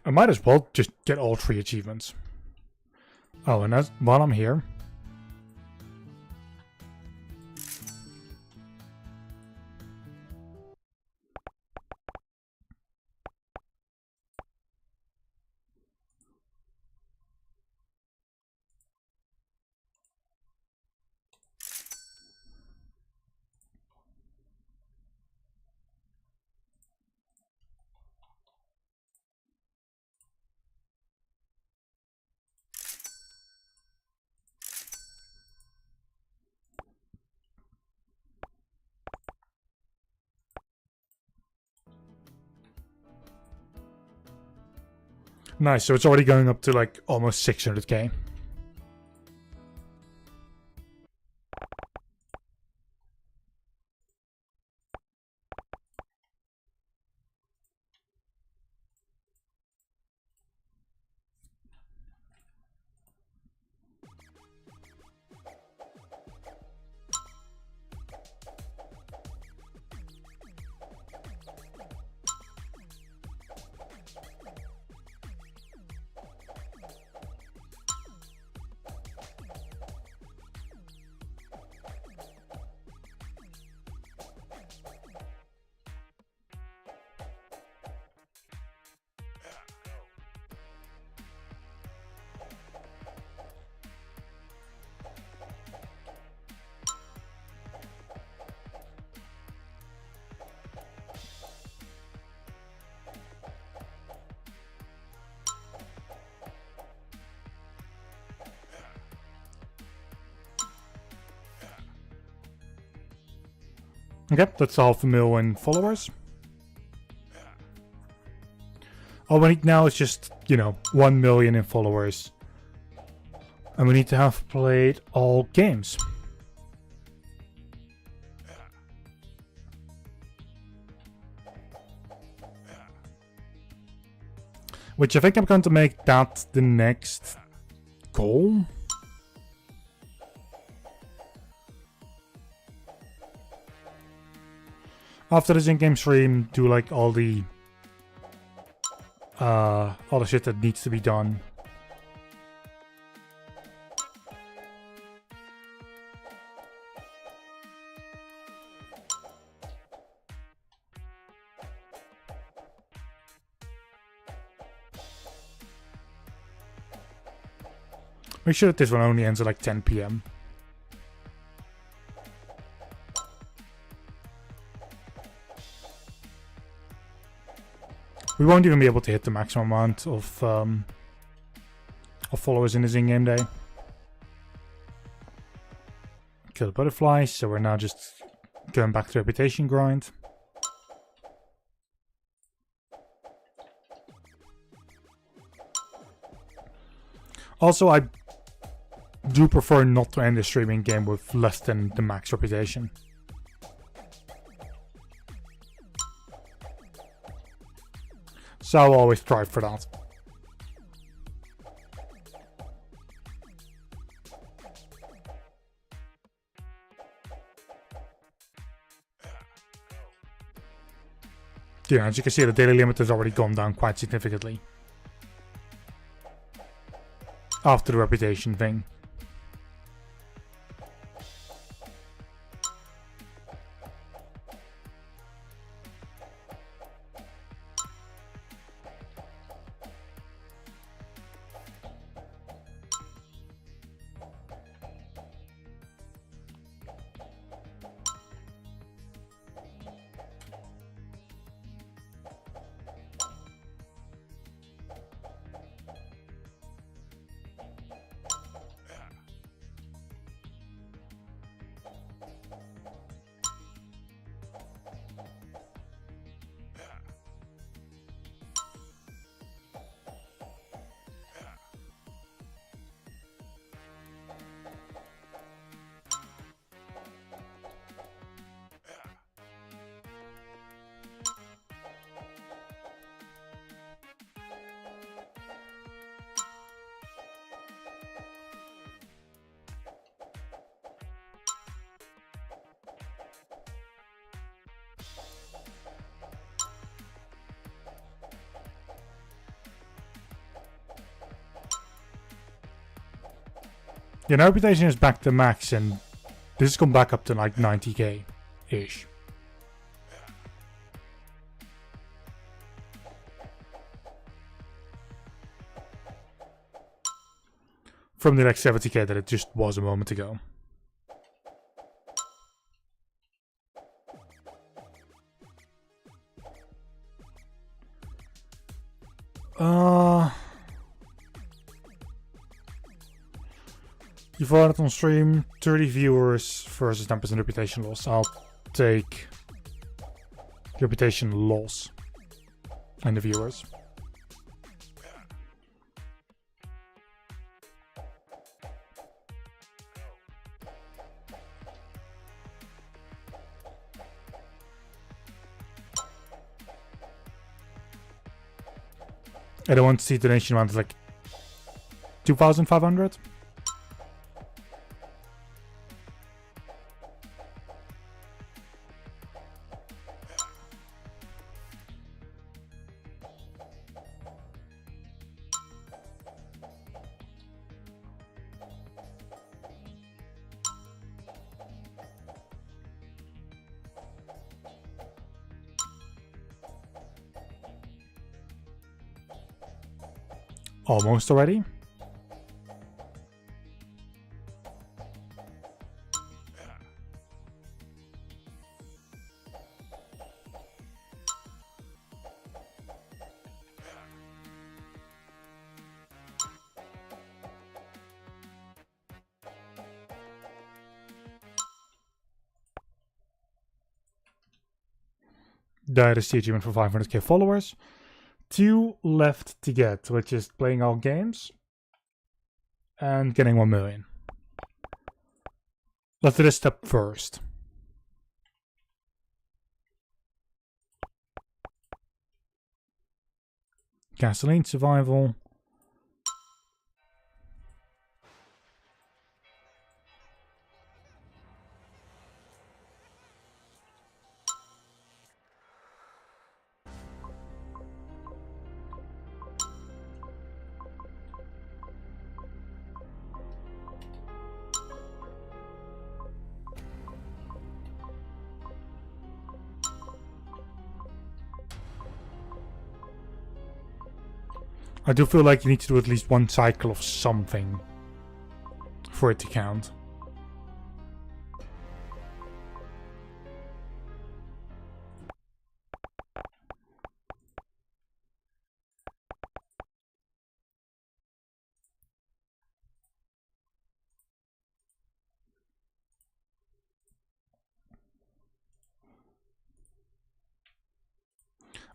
I might as well just get all 3 achievements. Oh, and that's while I'm here. Nice, so it's already going up to like almost 600k. Okay, that's 500,000 followers. All we need now is just, 1 million in followers. And we need to have played all games. Which I think I'm going to make that the next goal. After this in-game stream, do like all the shit that needs to be done. Make sure that this one only ends at like 10 PM. We won't even be able to hit the maximum amount of followers in this in-game day. kill butterflies, so we're now just going back to reputation grind. Also, I do prefer not to end a streaming game with less than the max reputation. So I'll always strive for that. Yeah, as you can see, the daily limit has already gone down quite significantly after the reputation thing. Yeah, now reputation is back to max, and this has come back up to like 90k-ish. From the like 70k that it just was a moment ago. You voted it on stream, 30 viewers versus 10% reputation loss. I'll take reputation loss and the viewers. I don't want to see donation amount like 2,500. Almost already. That is the achievement for 500k followers. 2 left to get, which is playing all games and getting 1 million. Let's do this step first. Gasoline survival. I do feel like you need to do at least 1 cycle of something for it to count.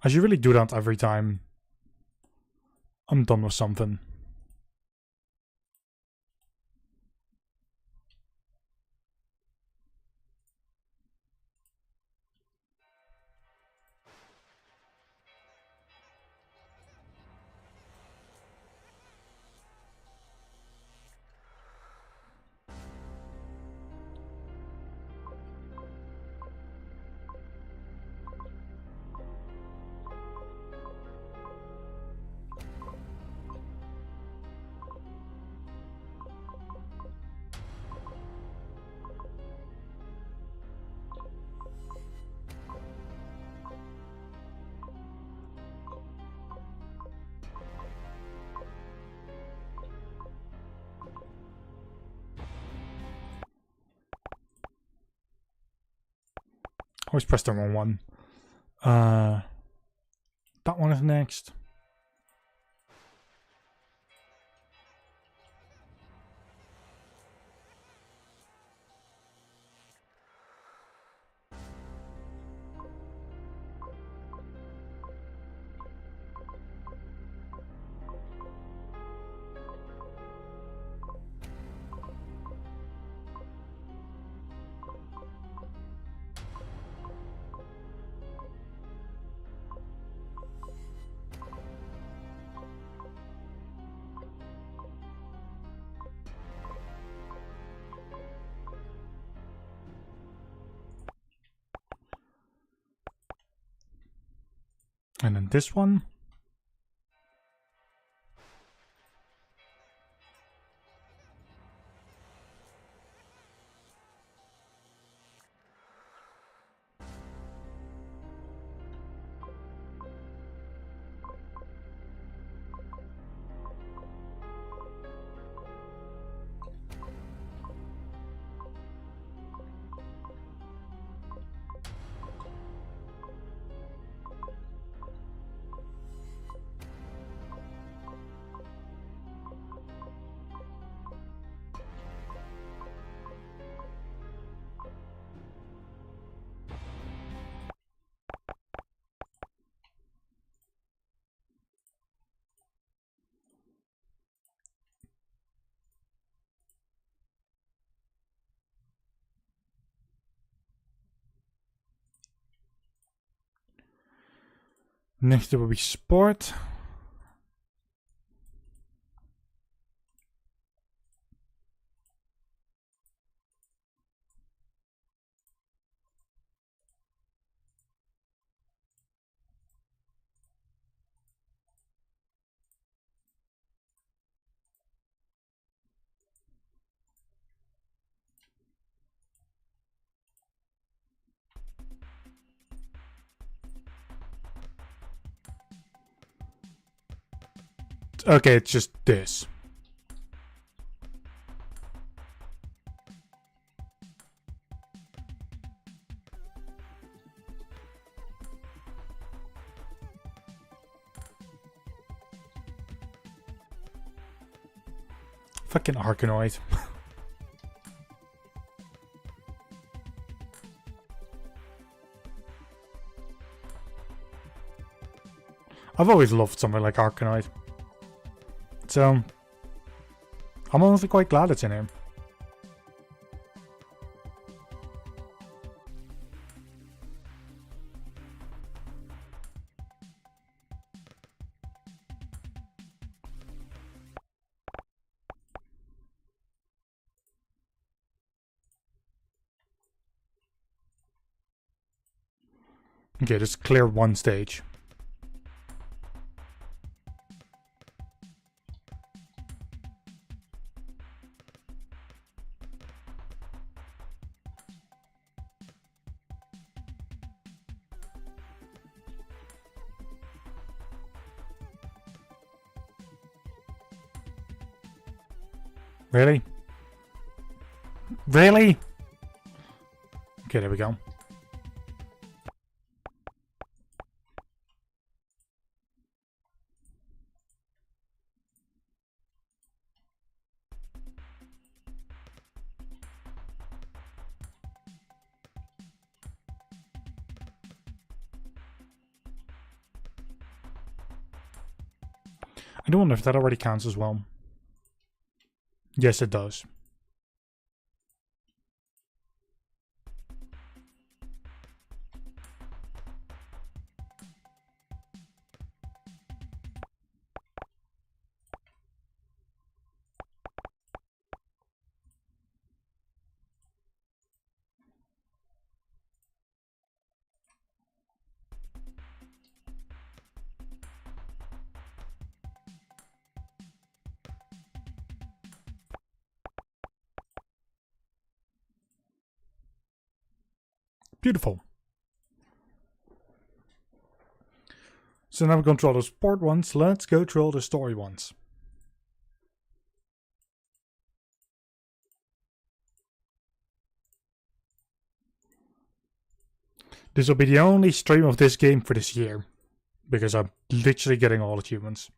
I should really do that every time I'm done with something. Always press the wrong one. That one is next. And then this one. Next it will be sport. Okay, it's just this. Fucking Arkanoid. I've always loved something like Arkanoid. So, I'm honestly quite glad it's in here. Okay, just clear one stage. Really? Really? Okay, there we go. I do wonder if that already counts as well. Yes, it does. Beautiful. So now we've gone through all the sport ones. Let's go through all the story ones. This will be the only stream of this game for this year, because I'm literally getting all achievements.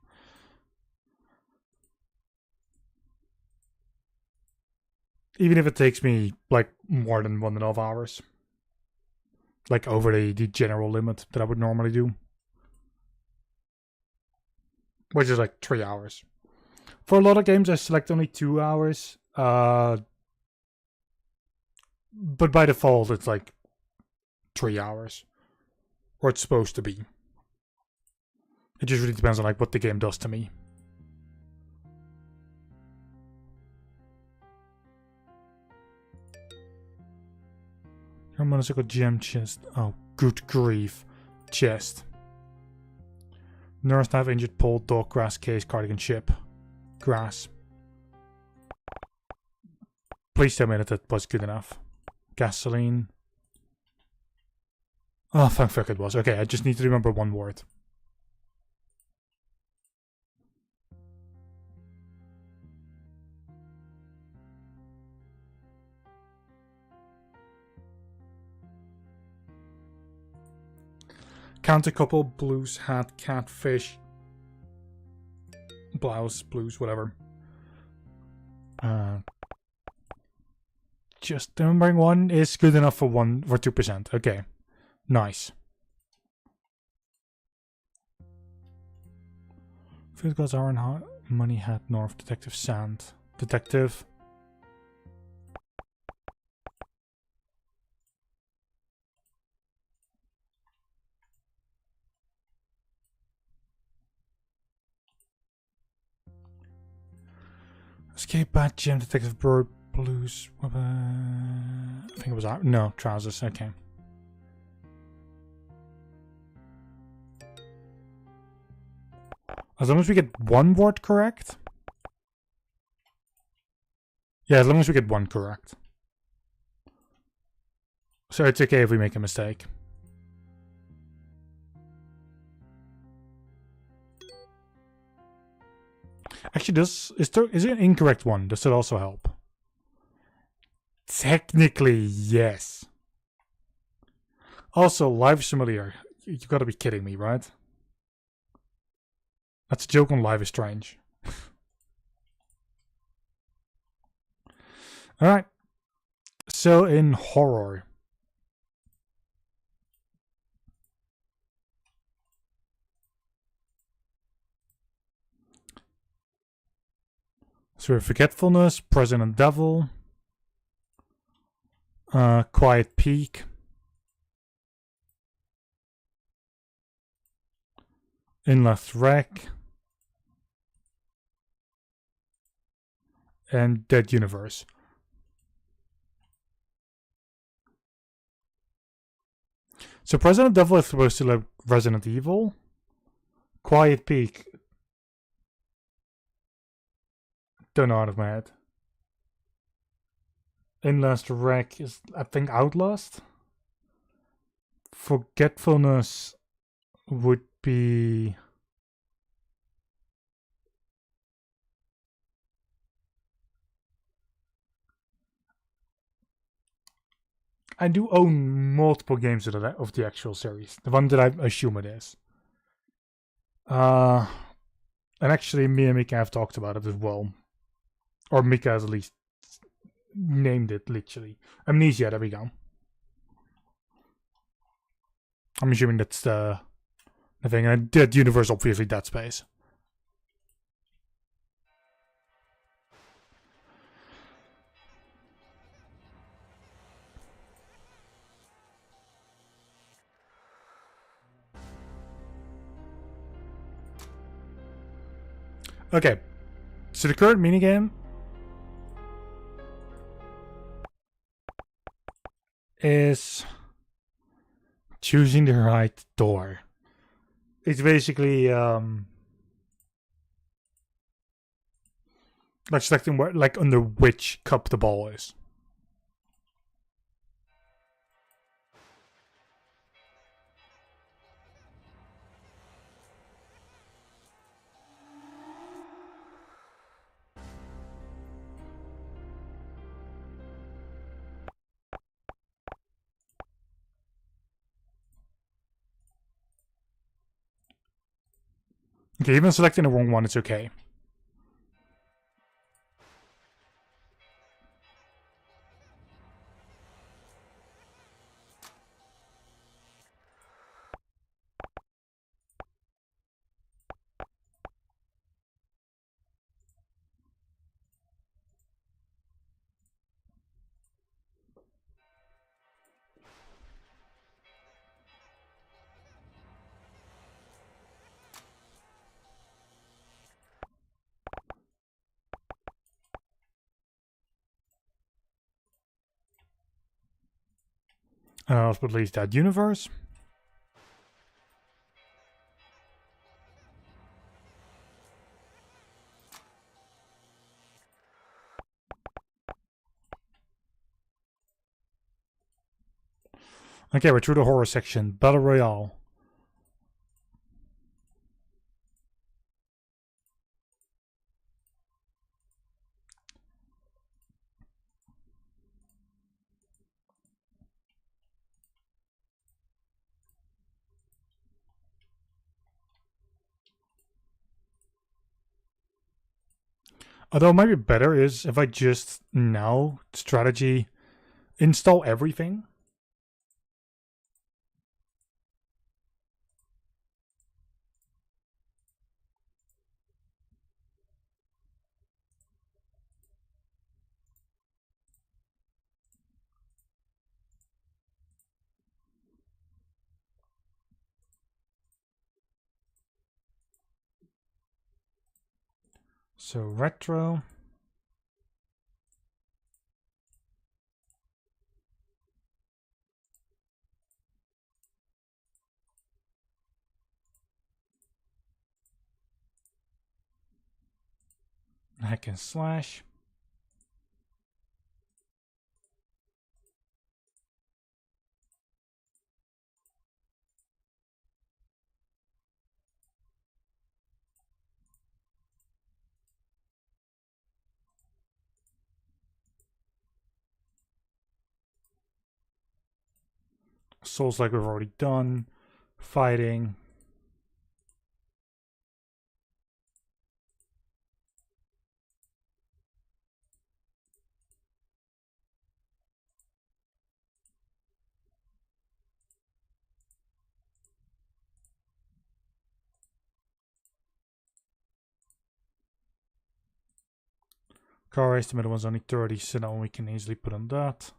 Even if it takes me like more than 1.5 hours. Like over the general limit that I would normally do. Which is like 3 hours. For a lot of games I select only 2 hours. But by default it's like 3 hours. Or it's supposed to be. It just really depends on like what the game does to me. Motorcycle gem chest. Oh, good grief. Chest. Nurse knife, injured pole, dog, grass, case, cardigan, ship. Grass. Please tell me that that was good enough. Gasoline. Oh, thank fuck it was. Okay, I just need to remember one word. Counter couple, blues, hat, catfish, blouse, blues, whatever. Just remembering one is good enough for 2%. Okay, nice. Field gods are in money hat north. Detective sand. Detective. Escape bat gem, detective bird, blues, I think it was out. No, trousers, okay. As long as we get one word correct. Yeah, as long as we get one correct. So it's okay if we make a mistake. Actually, is it an incorrect one? Does it also help? Technically, yes. Also, Live is familiar. You gotta be kidding me, right? That's a joke on Live is Strange. Alright. So, in horror. So we have Forgetfulness, President Devil, Quiet Peak, Inleft Wreck, and Dead Universe. So President Devil is supposed to look Resident Evil. Quiet Peak. Don't know out of my head. Inlast Wreck is, I think, Outlast. Forgetfulness would be... I do own multiple games of the actual series. The one that I assume it is. And actually, me and Mika have talked about it as well. Or Mika has at least named it, literally. Amnesia, there we go. I'm assuming that's the thing. And Dead Universe, obviously, Dead Space. Okay, so the current minigame is choosing the right door. It's basically like selecting where, like under which cup the ball is. Okay, even selecting the wrong one, it's okay. Last but not least, that universe. Okay, we're through the horror section. Battle Royale. Although it might be better is if I just now strategy install everything. So retro. Hack and slash. Souls like we've already done. Fighting. Car race, the middle one's only 30, so now we can easily put on that.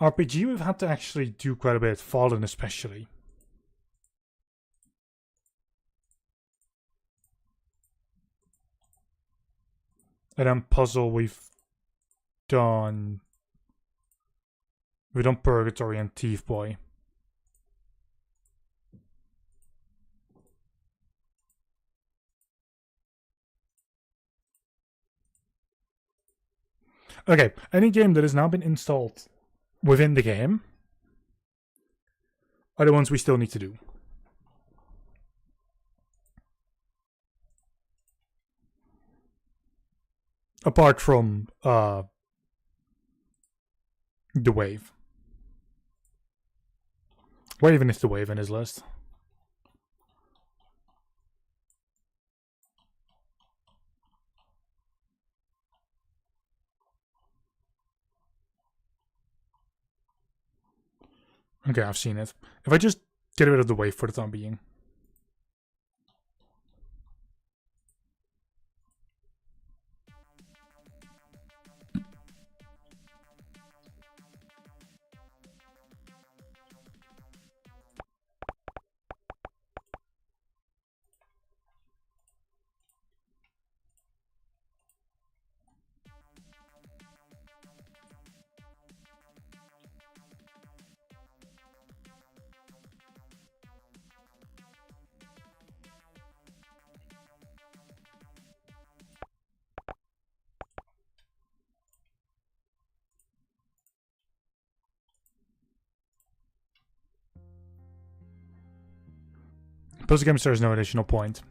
RPG, we've had to actually do quite a bit. Fallen especially. And then puzzle, we've done Purgatory and Thief Boy. Okay, any game that has now been installed within the game are the ones we still need to do. Apart from the wave. Where even is the wave in his list? Okay, I've seen it. If I just get rid of the wave for the time being. Puzzle games, there is no additional point.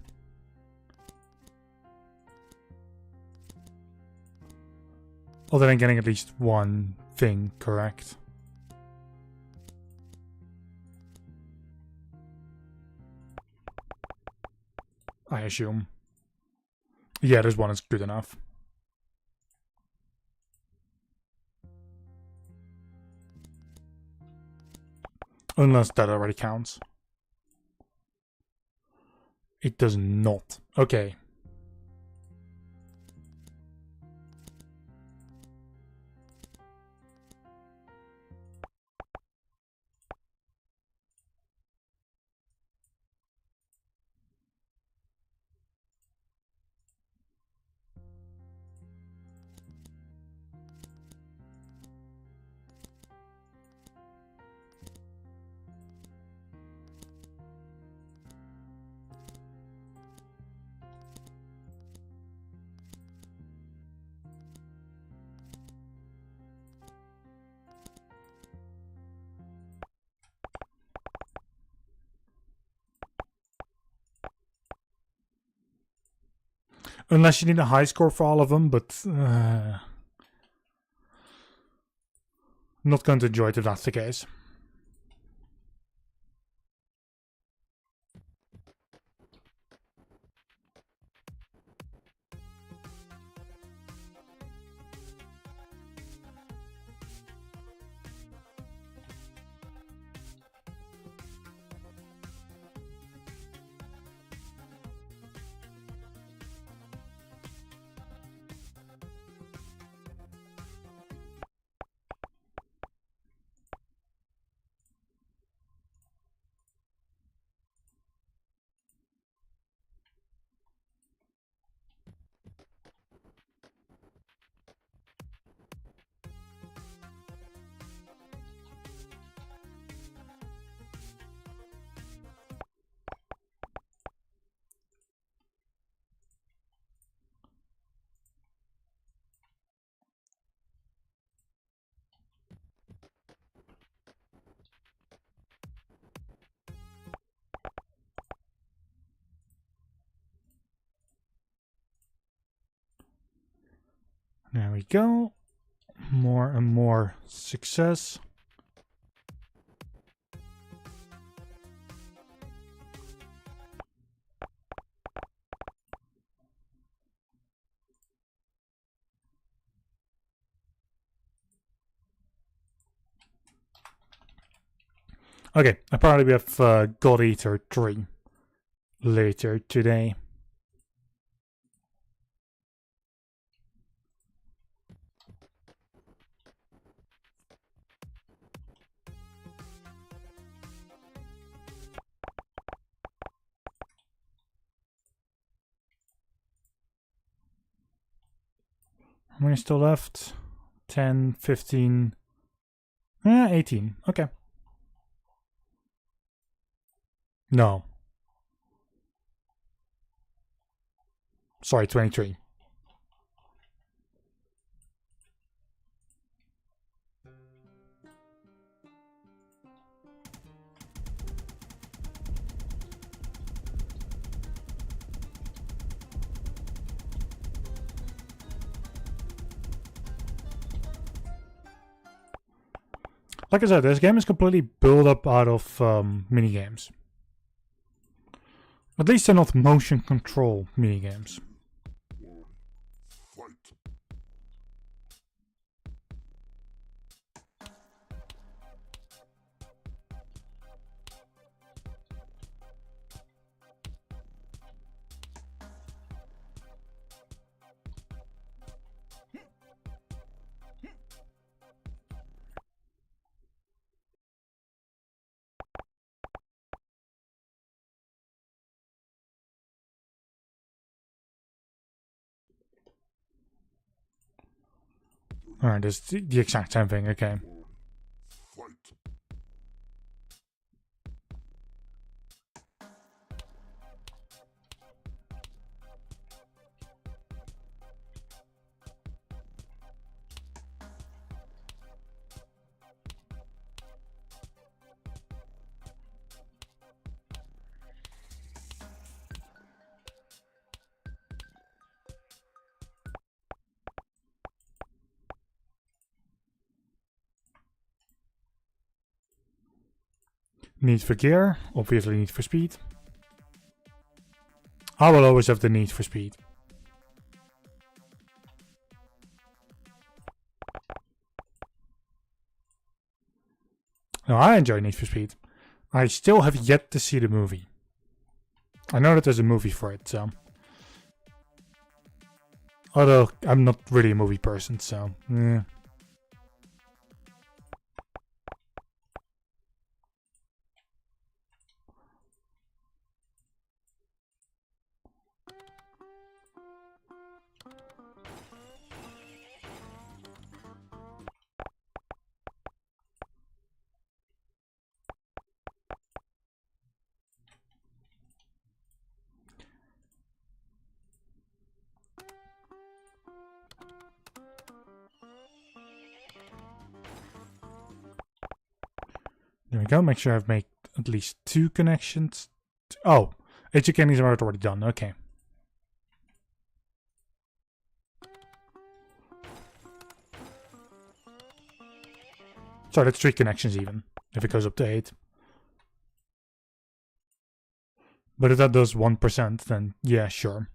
Other than getting at least one thing correct. I assume. Yeah, this one is good enough. Unless that already counts. It does not. Okay. Unless you need a high score for all of them, but not going to enjoy it if that's the case. There we go. More and more success. Okay, apparently we have God Eater 3 later today. How many still left? 10, 15, 18. Okay. No. Sorry, 23. Like I said, this game is completely built up out of minigames. At least they're not motion control minigames. Alright, it's the exact same thing, okay. Need for gear, obviously need for speed. I will always have the need for speed. No, I enjoy Need for Speed. I still have yet to see the movie. I know that there's a movie for it, so... Although, I'm not really a movie person, so... Yeah. There we go, make sure I've made at least 2 connections. Oh, HK are already done, okay. Sorry, that's 3 connections even, if it goes up to 8. But if that does 1%, then yeah, sure.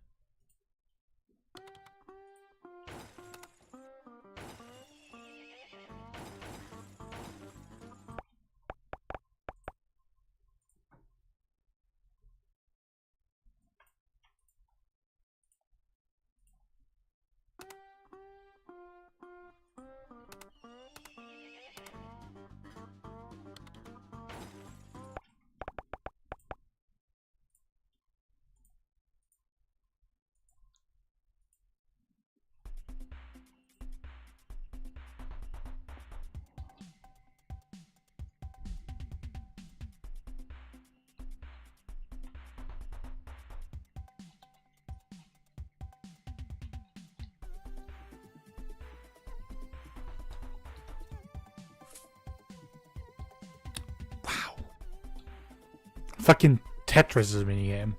Fucking Tetris is a minigame.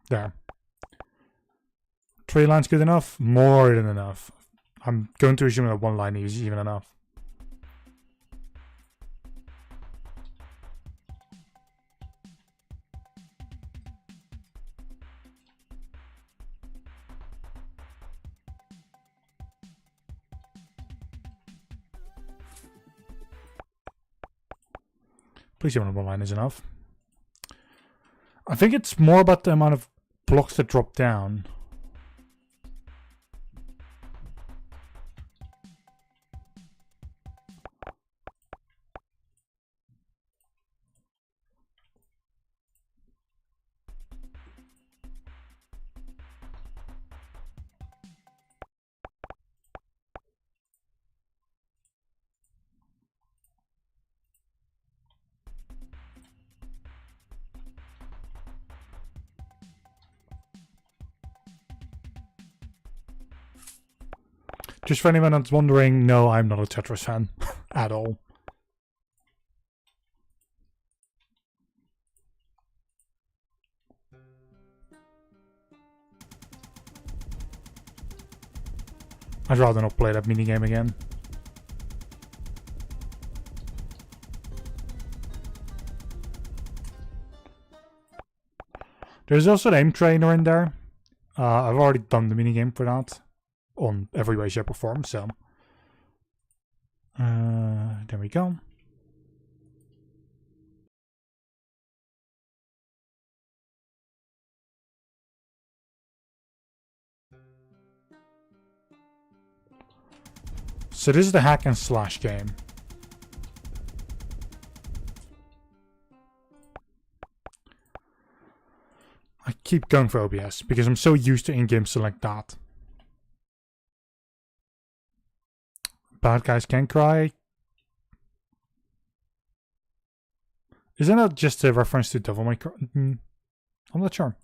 There. 3 lines good enough? More than enough. I'm going to assume that 1 line is even enough. Please tell me 1 line is enough. I think it's more about the amount of blocks that drop down. Just for anyone that's wondering, no, I'm not a Tetris fan at all. I'd rather not play that minigame again. There's also an aim trainer in there. I've already done the minigame for that on every way, shape, or form, so there we go. So this is the hack and slash game. I keep going for OBS because I'm so used to in-game select that. Bad guys can cry. Isn't that just a reference to Devil May Cry? I'm not sure.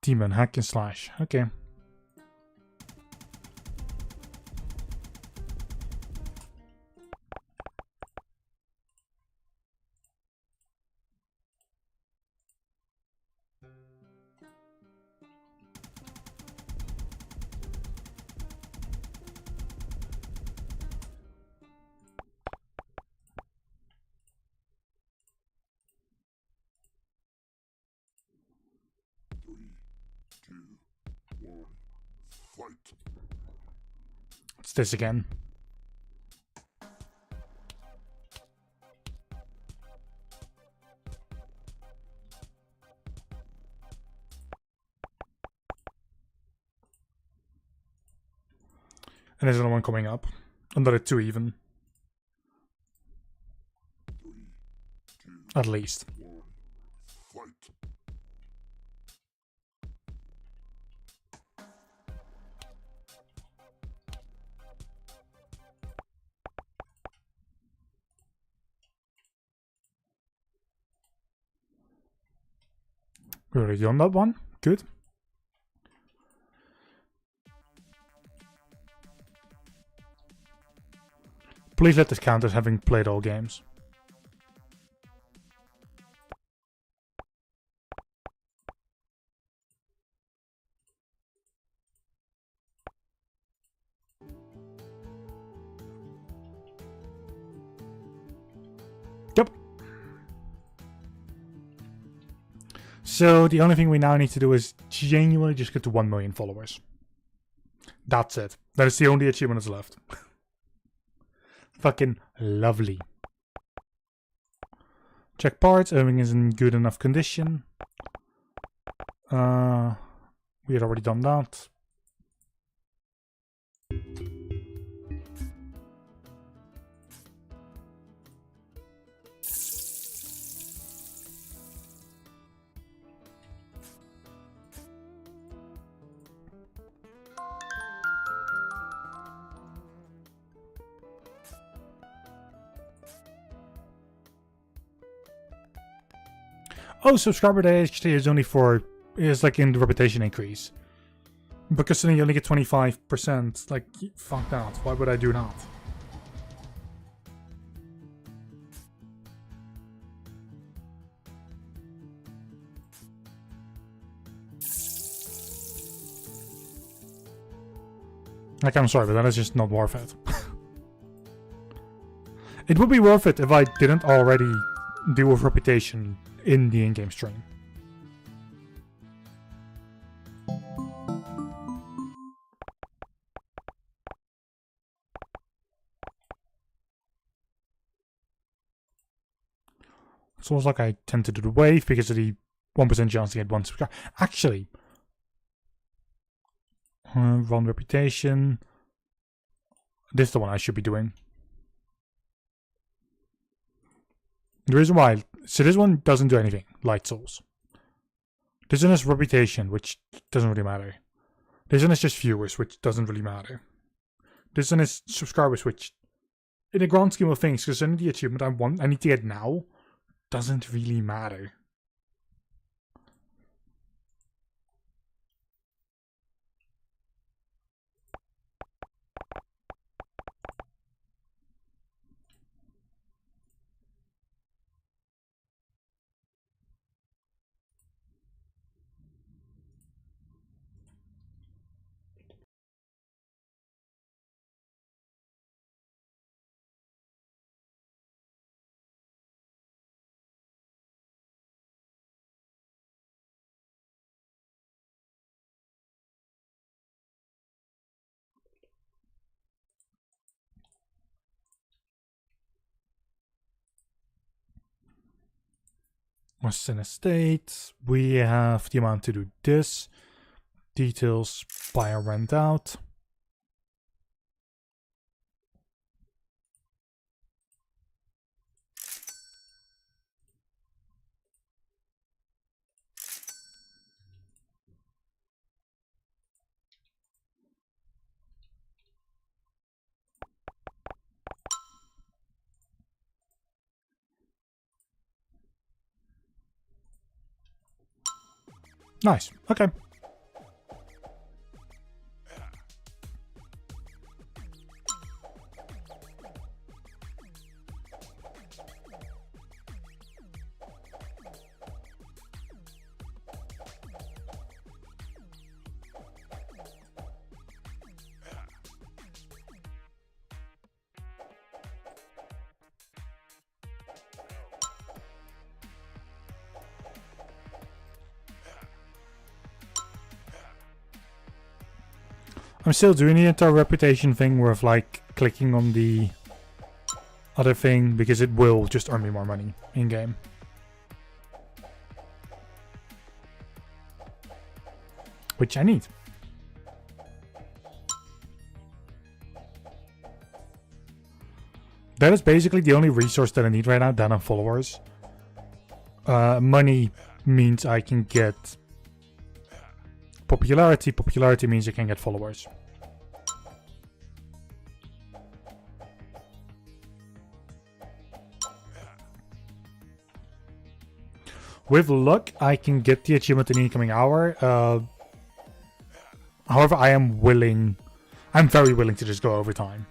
Demon, hack and slash. Okay. It's this again. And there's another one coming up. Another 2 even. At least. We're already on that one. Good. Please let this count as having played all games. Yep. So the only thing we now need to do is genuinely just get to 1 million followers. That's it. That is the only achievement that's left. Fucking lovely. Check parts. Everything is in good enough condition. We had already done that. Oh, subscriber day is only for, is like in the reputation increase. Because then you only get 25%. Like, fuck that. Why would I do that? Like, I'm sorry, but that is just not worth it. It would be worth it if I didn't already deal with reputation in the in-game stream. It's almost like I tend to do the wave because of the 1% chance to get 1 subscriber. Actually, run reputation. This is the one I should be doing. The reason why, so this one doesn't do anything, Light Souls. This one is reputation, which doesn't really matter. This one is just viewers, which doesn't really matter. This one is subscribers, which, in the grand scheme of things, because the achievement I need to get now, doesn't really matter. Western Estate, we have the amount to do this. Details, buy or rent out. Nice, okay. I'm still doing the entire reputation thing with like clicking on the other thing because it will just earn me more money in game. Which I need. That is basically the only resource that I need right now, that and followers. Money means I can get popularity. Popularity means I can get followers. With luck, I can get the achievement in the incoming hour. However, I'm very willing to just go over time.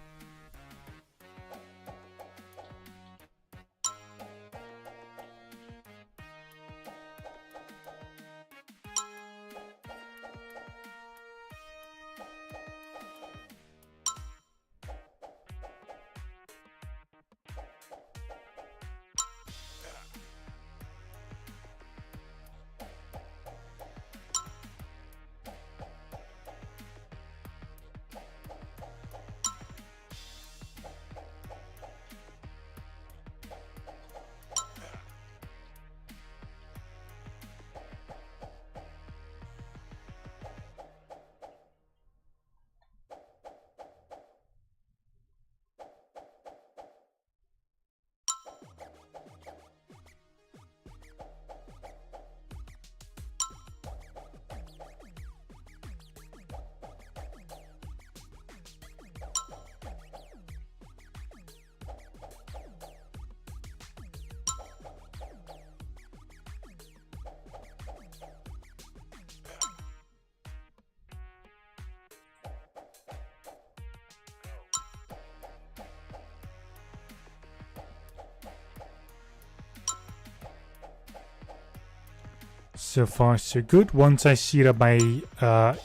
So far so good. Once I see that my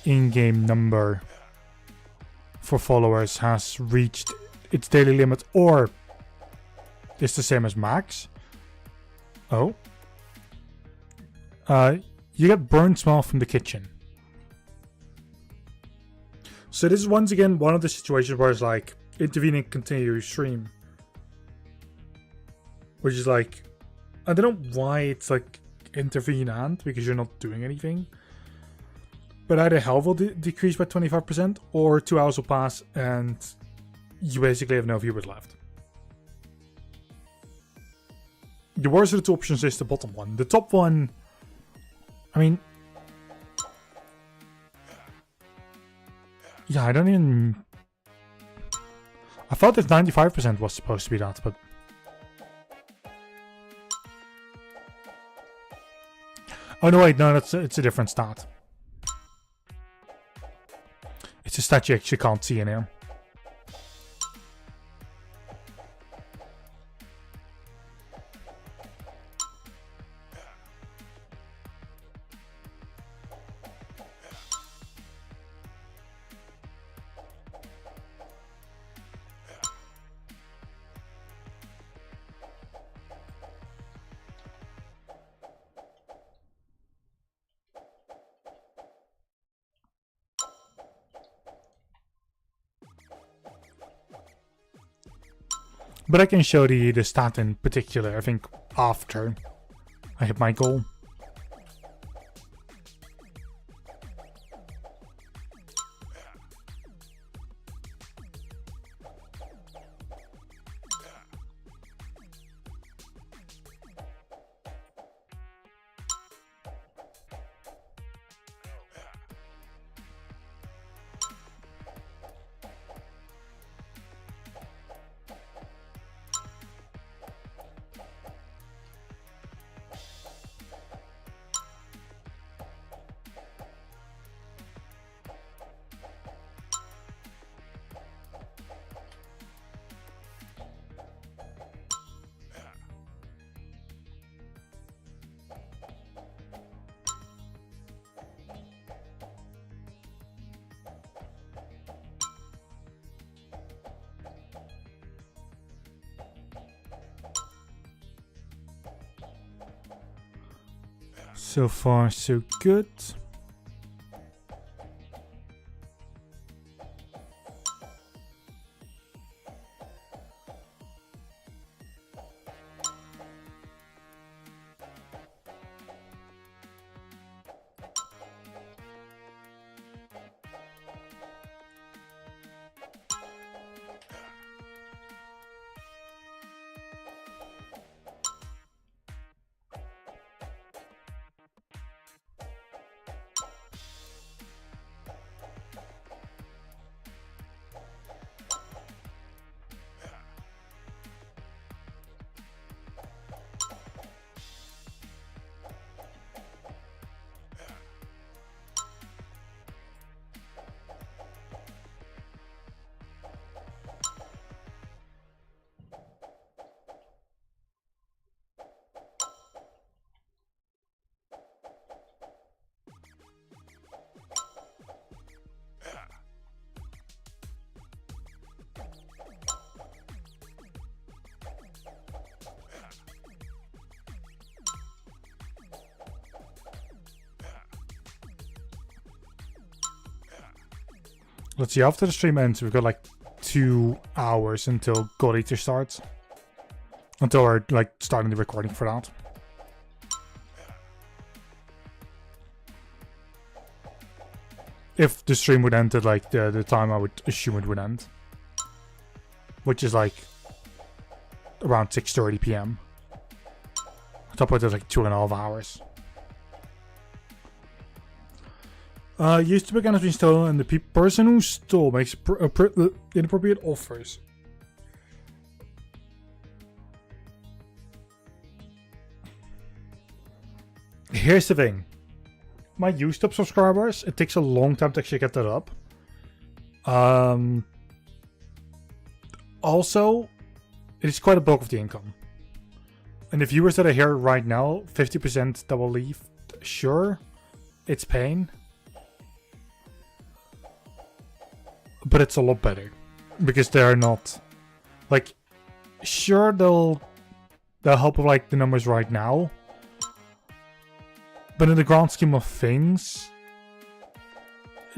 in-game number for followers has reached its daily limit or is the same as max. Oh. You get burnt smell from the kitchen. So this is once again one of the situations where it's like intervene and continue your stream. Which is like, I don't know why it's like intervene and, because you're not doing anything. But either health will decrease by 25% or 2 hours will pass and you basically have no viewers left. The worst of the two options is the bottom one. The top one, I mean, yeah, I don't even, I thought that 95% was supposed to be that, but oh no, wait, no, it's a different stat. It's a stat you actually can't see in here. But I can show the stat in particular, I think, after I hit my goal. So far, so good. Let's see, after the stream ends, we've got like 2 hours until God Eater starts. Until we're like starting the recording for that. If the stream would end at like the time I would assume it would end. Which is like around 6:30 PM. On top of it, like 2.5 hours. Used to be gun has been stolen, and the person who stole makes inappropriate offers. Here's the thing. My used up subscribers, it takes a long time to actually get that up. Also, it is quite a bulk of the income. And the viewers that are here right now, 50% that will leave, sure, it's pain. But it's a lot better. Because they're not, like, sure they'll help with like the numbers right now. But in the grand scheme of things,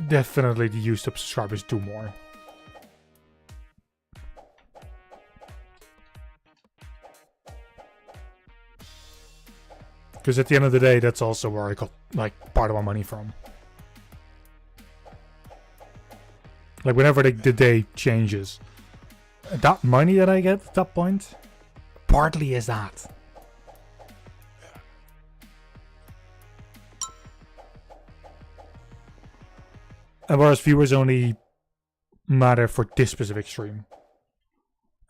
definitely the used up subscribers do more. Because at the end of the day, that's also where I got like part of my money from. Like whenever the day changes, that money that I get at that point, partly is that. And whereas viewers only matter for this specific stream,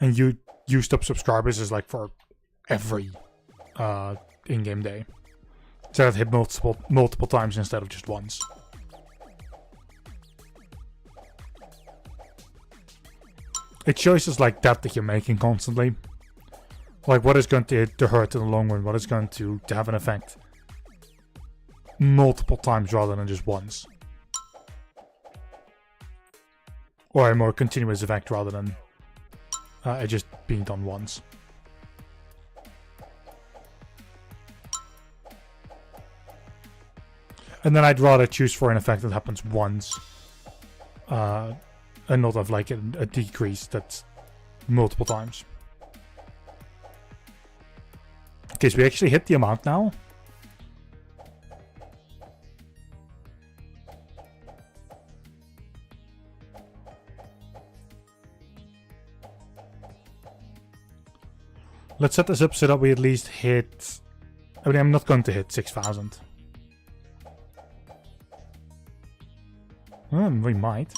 and you used up subscribers is like for every in-game day, so that hit multiple times instead of just once. It's choices like that you're making constantly. Like what is going to hurt in the long run, what is going to have an effect multiple times rather than just once. Or a more continuous effect rather than it just being done once. And then I'd rather choose for an effect that happens once. And not have like a decrease that's multiple times. Okay, so we actually hit the amount now. Let's set this up so that we at least hit... I mean, I'm not going to hit 6,000. We might.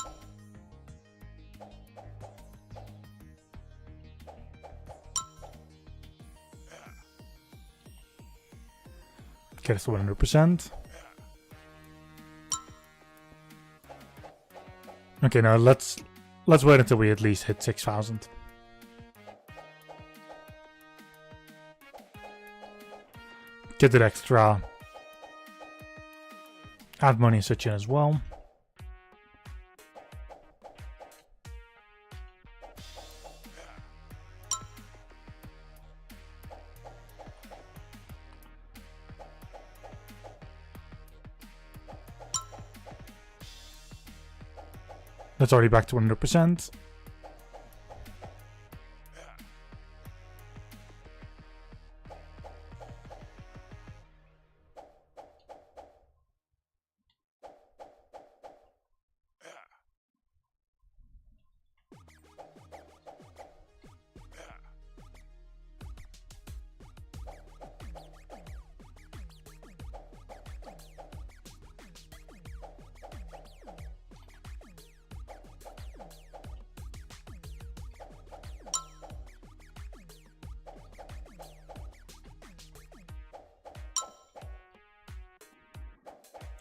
Get us to 100%. Okay, now let's wait until we at least hit 6,000. Get that extra. Add money such in as well. That's already back to 100%.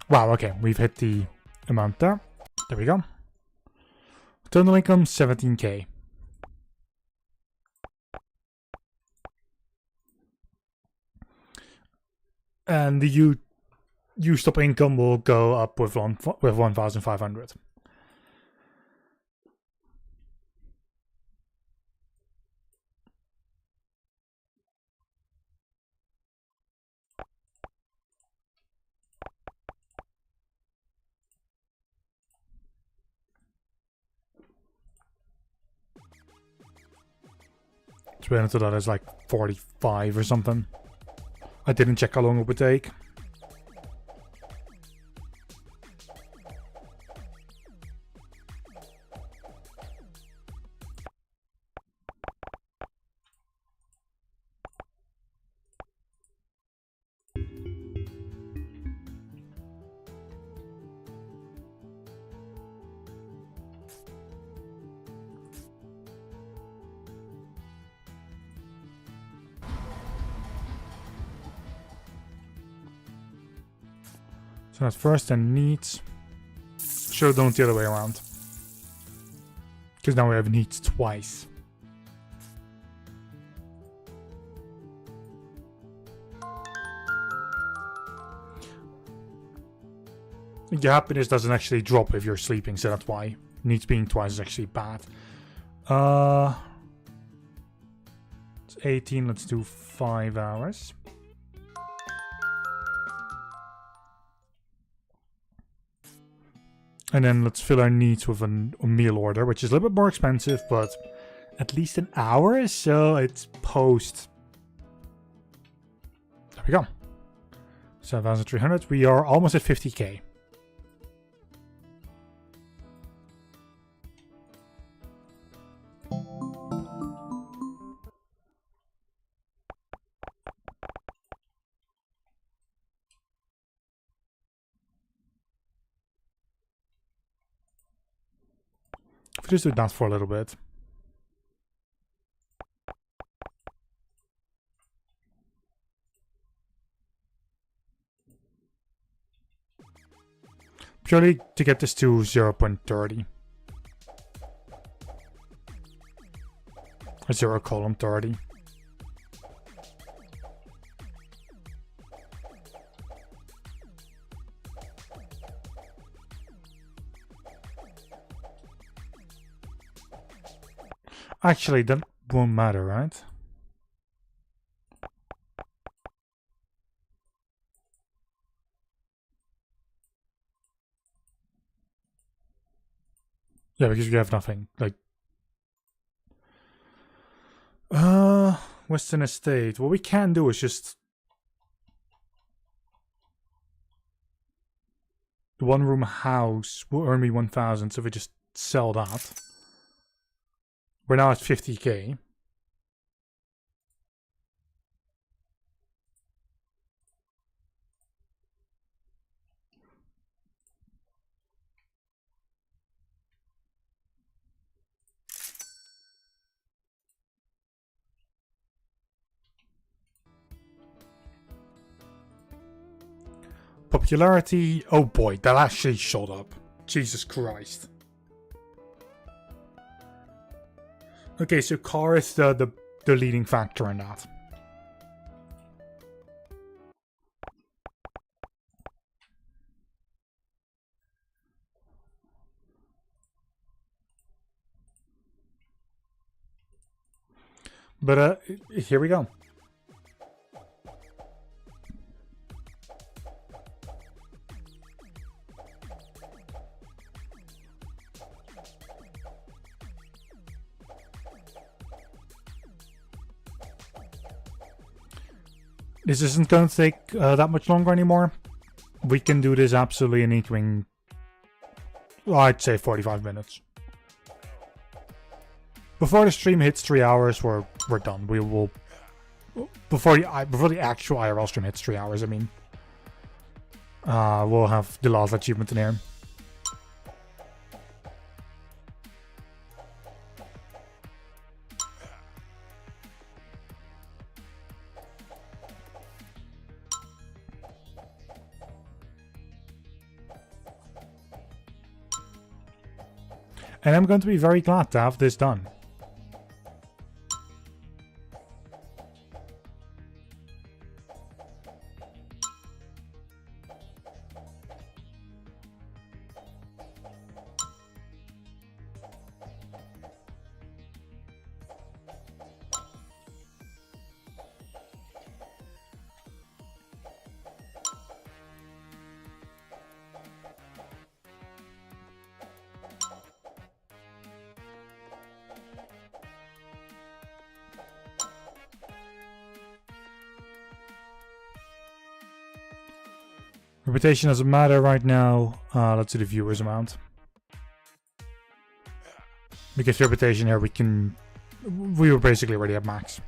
Wow, okay, we've hit the amount there. There we go. Total income 17k. And the used up income will go up with 1,500. Split into that is like 45 or something. I didn't check how long it would take. So that's first and needs. Should have done it the other way around. Because now we have needs twice. Your happiness doesn't actually drop if you're sleeping, so that's why needs being twice is actually bad. It's 18, let's do 5 hours. And then let's fill our needs with a meal order, which is a little bit more expensive, but at least an hour, so it's post. There we go. 7,300. We are almost at 50k. If we just do that for a little bit. Purely to get this to 0.30. Or 0:30. Actually, that won't matter, right? Yeah, because we have nothing. Like, Western Estate. What we can do is just the one-room house will earn me 1,000. So if we just sell that, we're now at 50k. Popularity, oh boy, that actually shot up. Jesus Christ. Okay, so car is the leading factor in that. But here we go. This isn't going to take that much longer anymore. We can do this absolutely in equaling, well, I'd say 45 minutes. Before the stream hits 3 hours, we're done. We will before the actual IRL stream hits 3 hours. I mean, we'll have the last achievement in here. And I'm going to be very glad to have this done. Reputation doesn't matter right now. Let's do the viewers amount. Because reputation here we were basically already at max.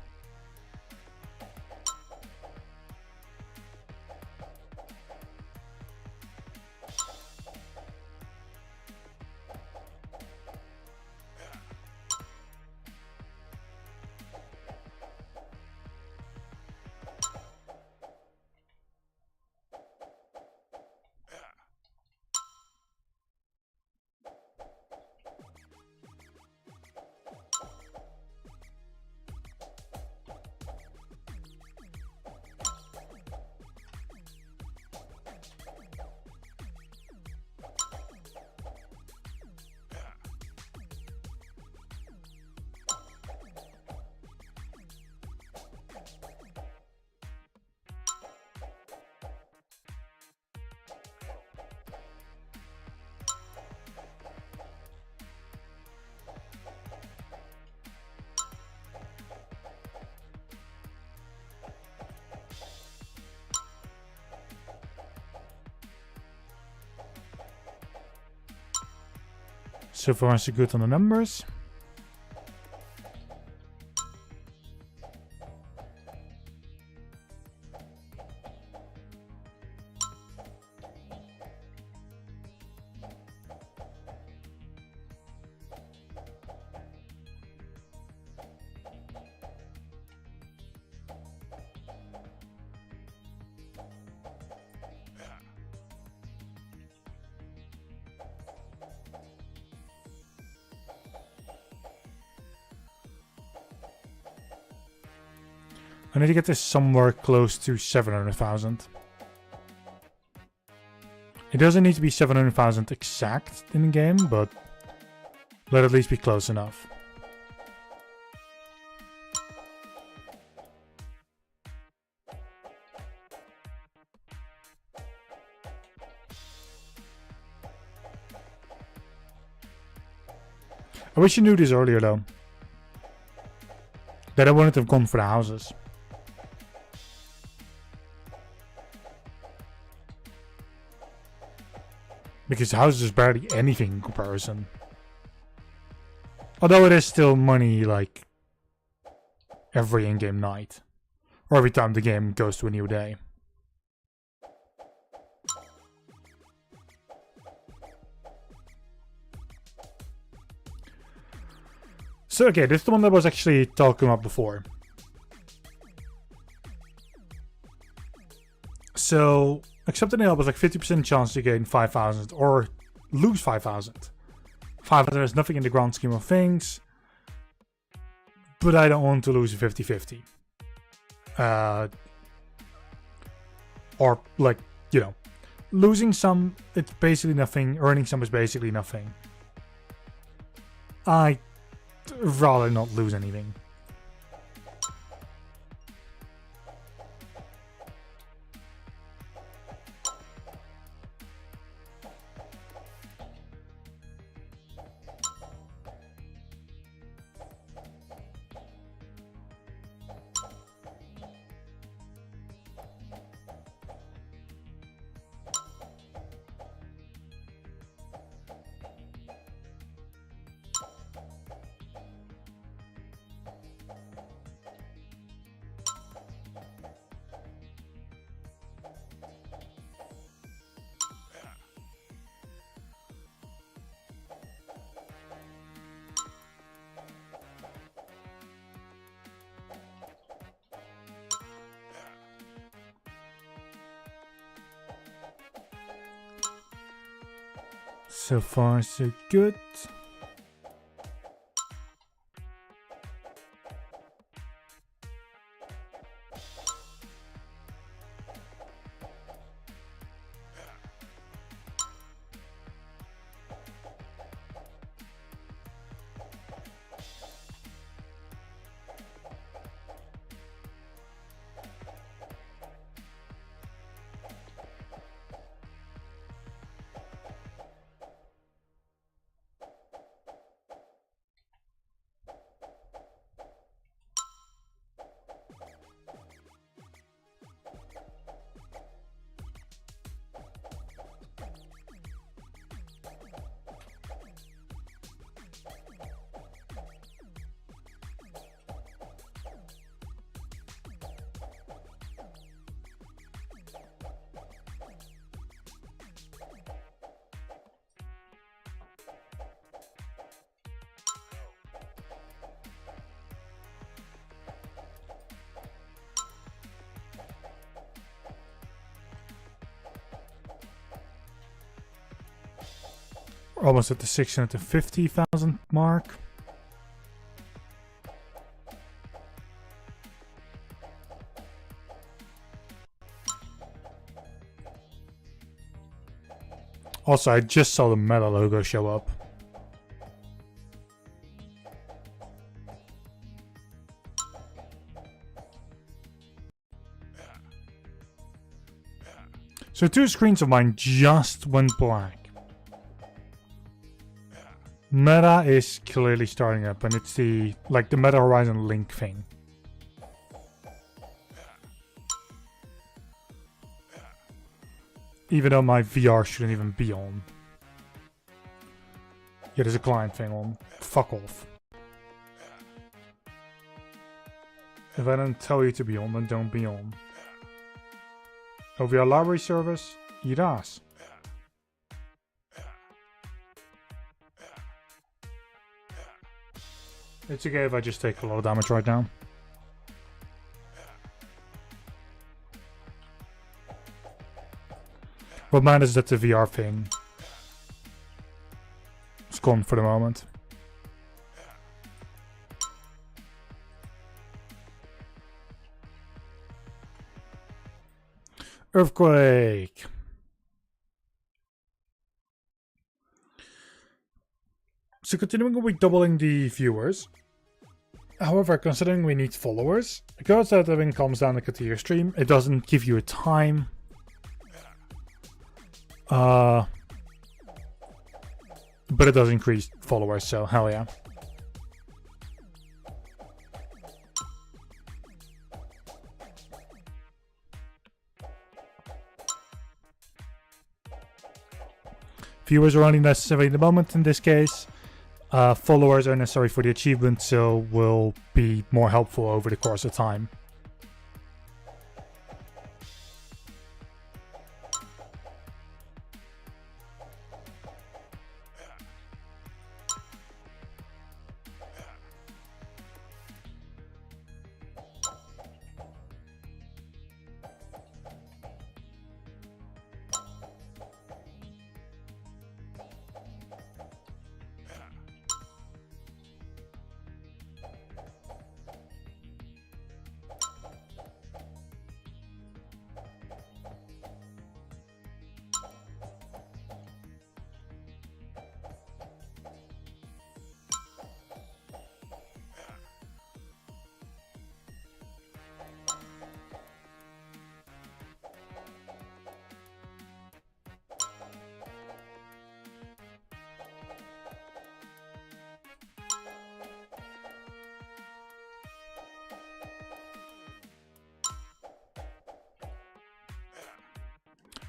So far so good on the numbers. I need to get this somewhere close to 700,000. It doesn't need to be 700,000 exact in the game, but let at least be close enough. I wish you knew this earlier though. That I wanted to have gone for the houses. Because the house is barely anything in comparison. Although it is still money like every in-game night. Or every time the game goes to a new day. So okay, this is the one that I was actually talking about before. So accepting it was like 50% chance to gain 5,000 or lose 5,000. 5,000 is nothing in the grand scheme of things. But I don't want to lose a 50-50. Or like, you know, losing some, it's basically nothing. Earning some is basically nothing. I'd rather not lose anything. So far, so good. We're almost at the 650,000 mark. Also, I just saw the Meta logo show up. So 2 screens of mine just went black. Meta is clearly starting up, and it's the Meta Horizon Link thing. Even though my VR shouldn't even be on. Yeah, there's a client thing on. Fuck off. If I don't tell you to be on, then don't be on. OVR library service, eat ass. It's okay if I just take a lot of damage right now. What matters is that the VR thing is gone for the moment. Earthquake! So continuing with doubling the viewers. However, considering we need followers, because that even comes down to continue your stream, it doesn't give you a time. But it does increase followers, so hell yeah. Viewers are only necessary in the moment in this case. Followers are necessary for the achievement, so will be more helpful over the course of time.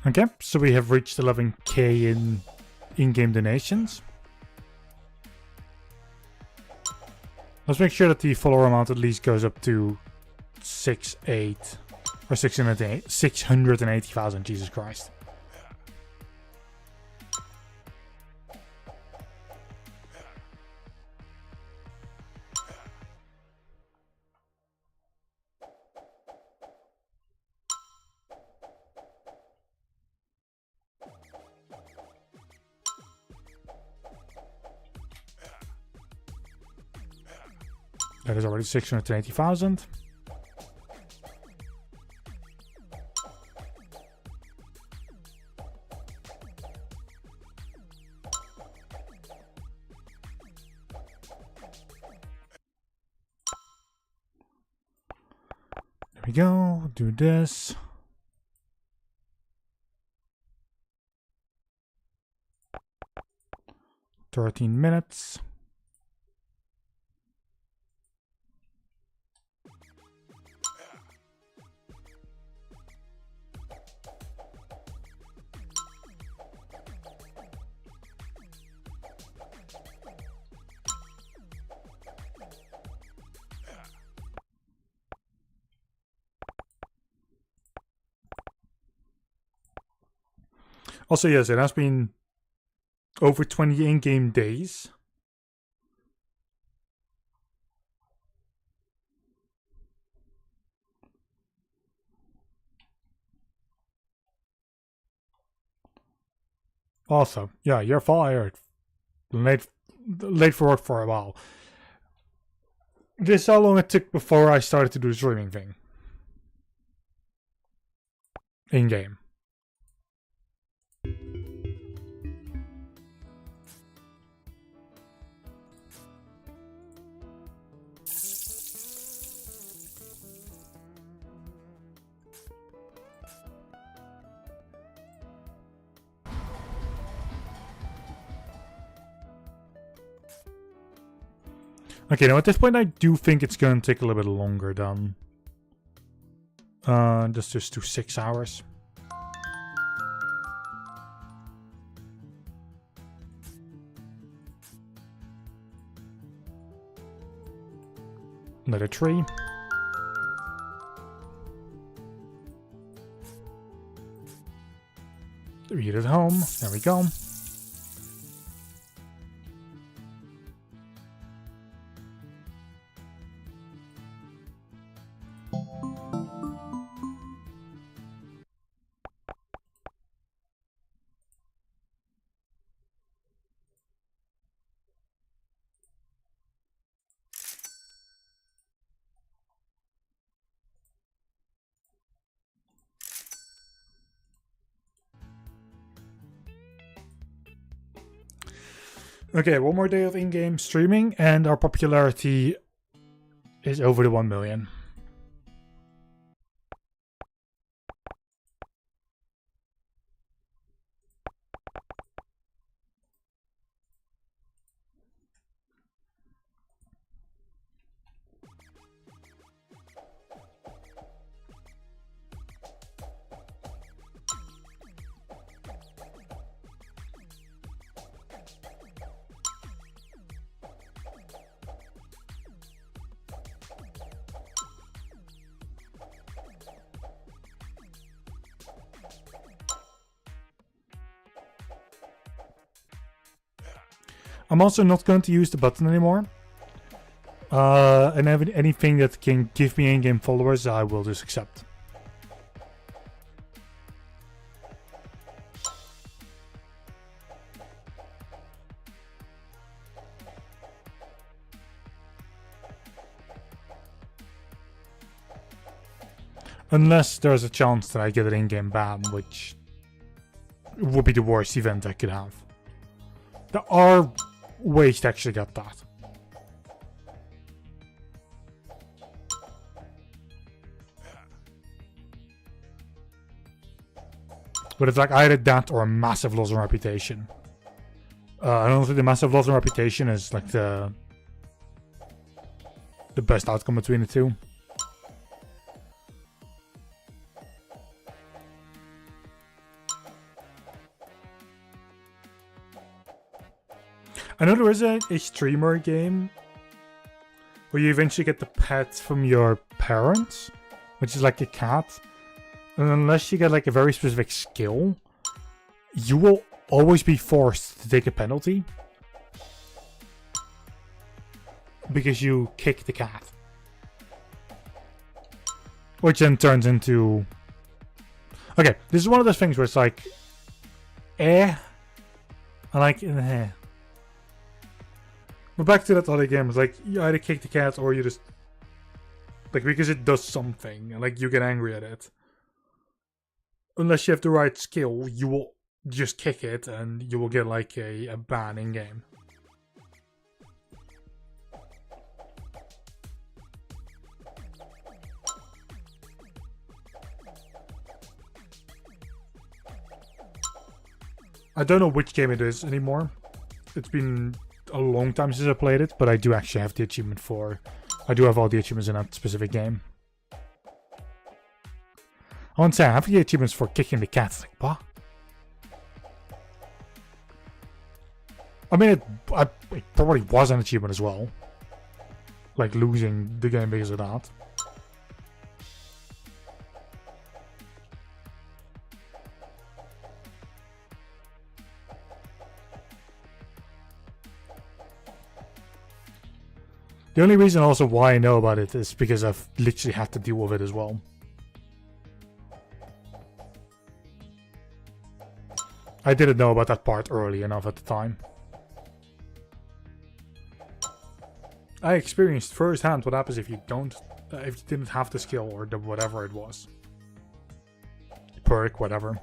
Okay, so we have reached 11k in in-game donations. Let's make sure that the follower amount at least goes up to 680,000, Jesus Christ. That is already 680,000. There we go. Do this. $13 minutes. Also, yes, it has been over 20 in-game days. Also, yeah, you're fired. late for work for a while. This is how long it took before I started to do the streaming thing. In game. Okay, now at this point I do think it's going to take a little bit longer than just do 6 hours. Another tree. Read it home. There we go. Okay, one more day of in-game streaming and our popularity is over the 1 million. I'm also not going to use the button anymore. And anything that can give me in-game followers, I will just accept. Unless there's a chance that I get an in-game ban, which would be the worst event I could have. There are ways to actually get that. But it's like either that or a massive loss in reputation. I don't think the massive loss in reputation is like the best outcome between the two. I know there is a streamer game where you eventually get the pet from your parents, which is like a cat. And unless you get like a very specific skill, you will always be forced to take a penalty. Because you kick the cat. Which then turns into... Okay, this is one of those things where it's like... I like... But back to that other game, it's like, you either kick the cat or you just... Like, because it does something, and like, you get angry at it. Unless you have the right skill, you will just kick it, and you will get like a ban in-game. I don't know which game it is anymore. It's been a long time since I played it, but I do actually have the achievement for... I do have all the achievements in that specific game. I won't say I have the achievements for kicking the cat. It's like, what? I mean, it probably was an achievement as well. Like losing the game because of that. The only reason also why I know about it is because I've literally had to deal with it as well. I didn't know about that part early enough at the time. I experienced firsthand what happens if you didn't have the skill or the whatever it was. Perk, whatever.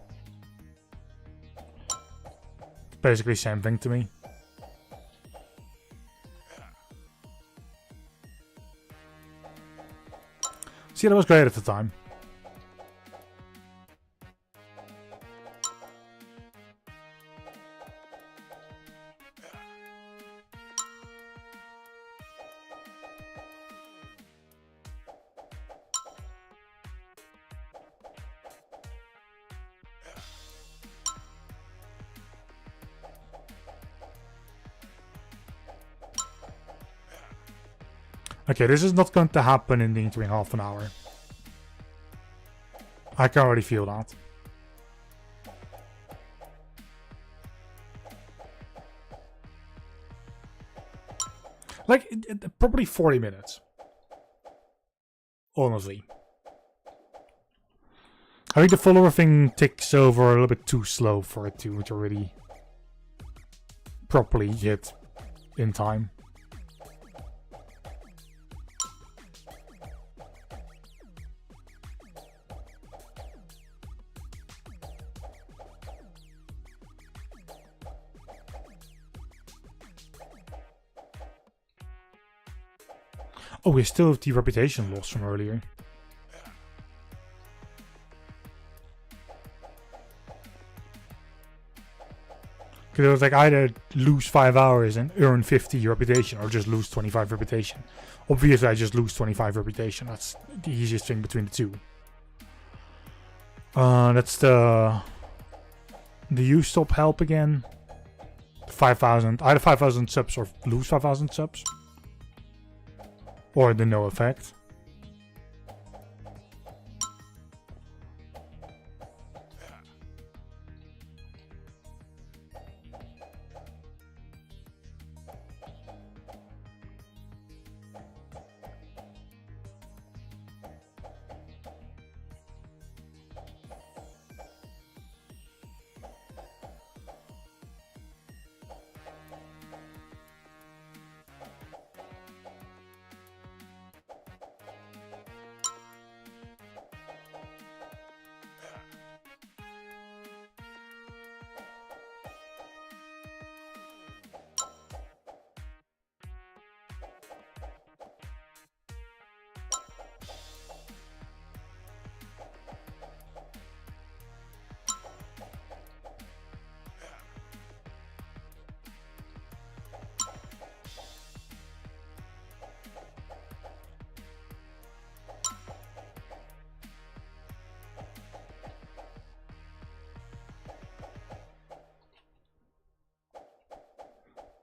Basically same thing to me. See, that was great at the time. Okay, this is not going to happen in the ensuing half an hour. I can already feel that. Like, probably 40 minutes. Honestly. I think the follower thing ticks over a little bit too slow for it to really properly hit in time. Oh, we still have the reputation loss from earlier. Because it was like either lose 5 hours and earn 50 reputation or just lose 25 reputation. Obviously I just lose 25 reputation. That's the easiest thing between the two. That's the you stop help again. 5,000, either 5,000 subs or lose 5,000 subs. Or the no effect.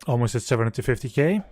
Almost at 750k.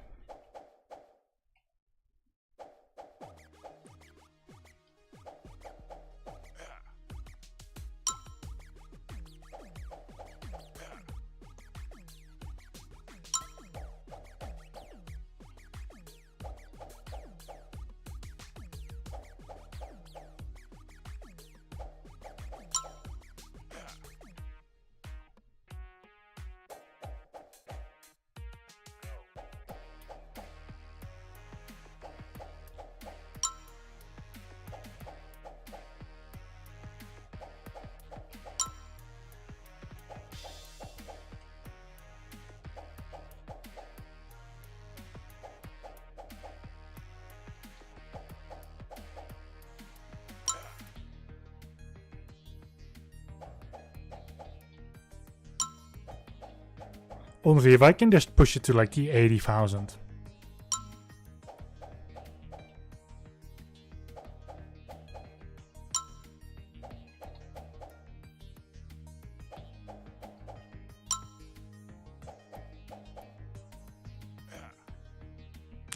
Honestly, if I can just push it to like the 80,000.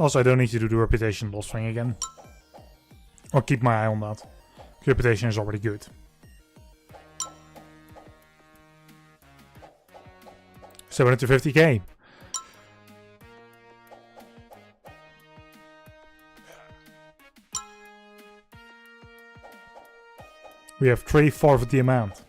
Also, I don't need to do the reputation loss thing again. Or keep my eye on that. Reputation is already good. $750k. We have 3/4 of the amount.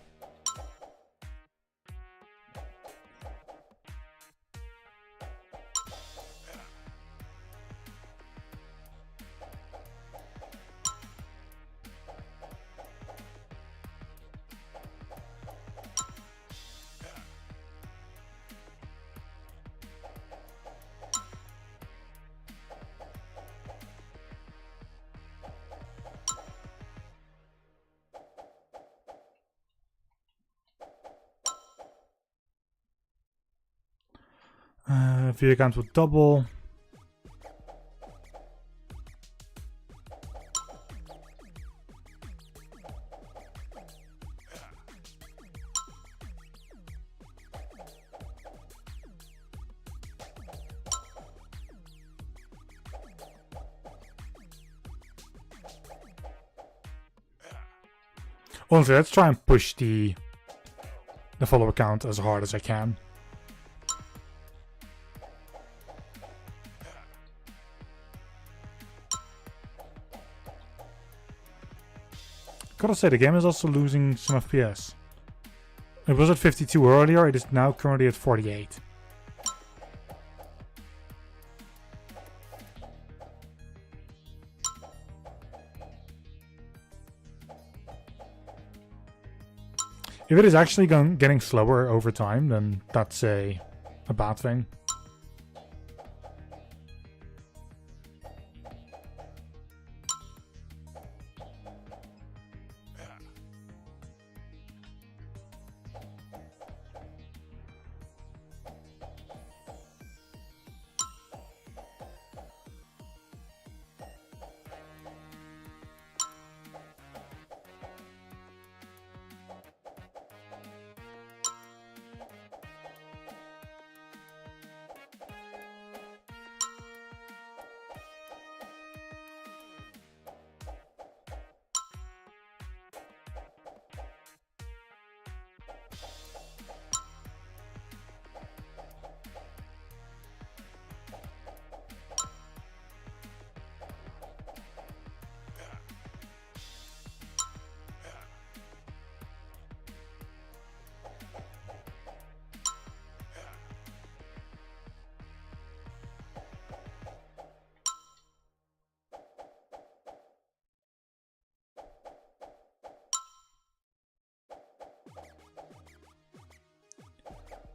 View account will double. Honestly, let's try and push the follower count as hard as I can. Gotta say, the game is also losing some FPS. It was at 52 earlier, it is now currently at 48. If it is actually getting slower over time, then that's a bad thing.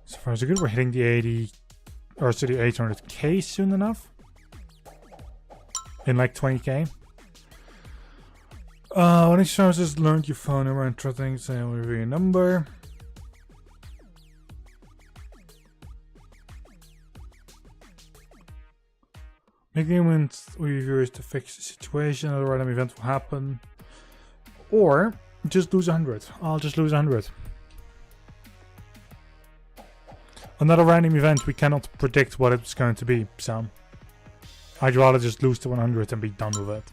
So far so good. We're hitting the 80 or so the 800k soon enough. In like 20k. When it shows us learned your phone number and trust things and review your number. Make the event with reviewers to fix the situation, a random event will happen. Or just lose 100. I'll just lose 100. Another random event, we cannot predict what it's going to be, so I'd rather just lose to 100 and be done with it.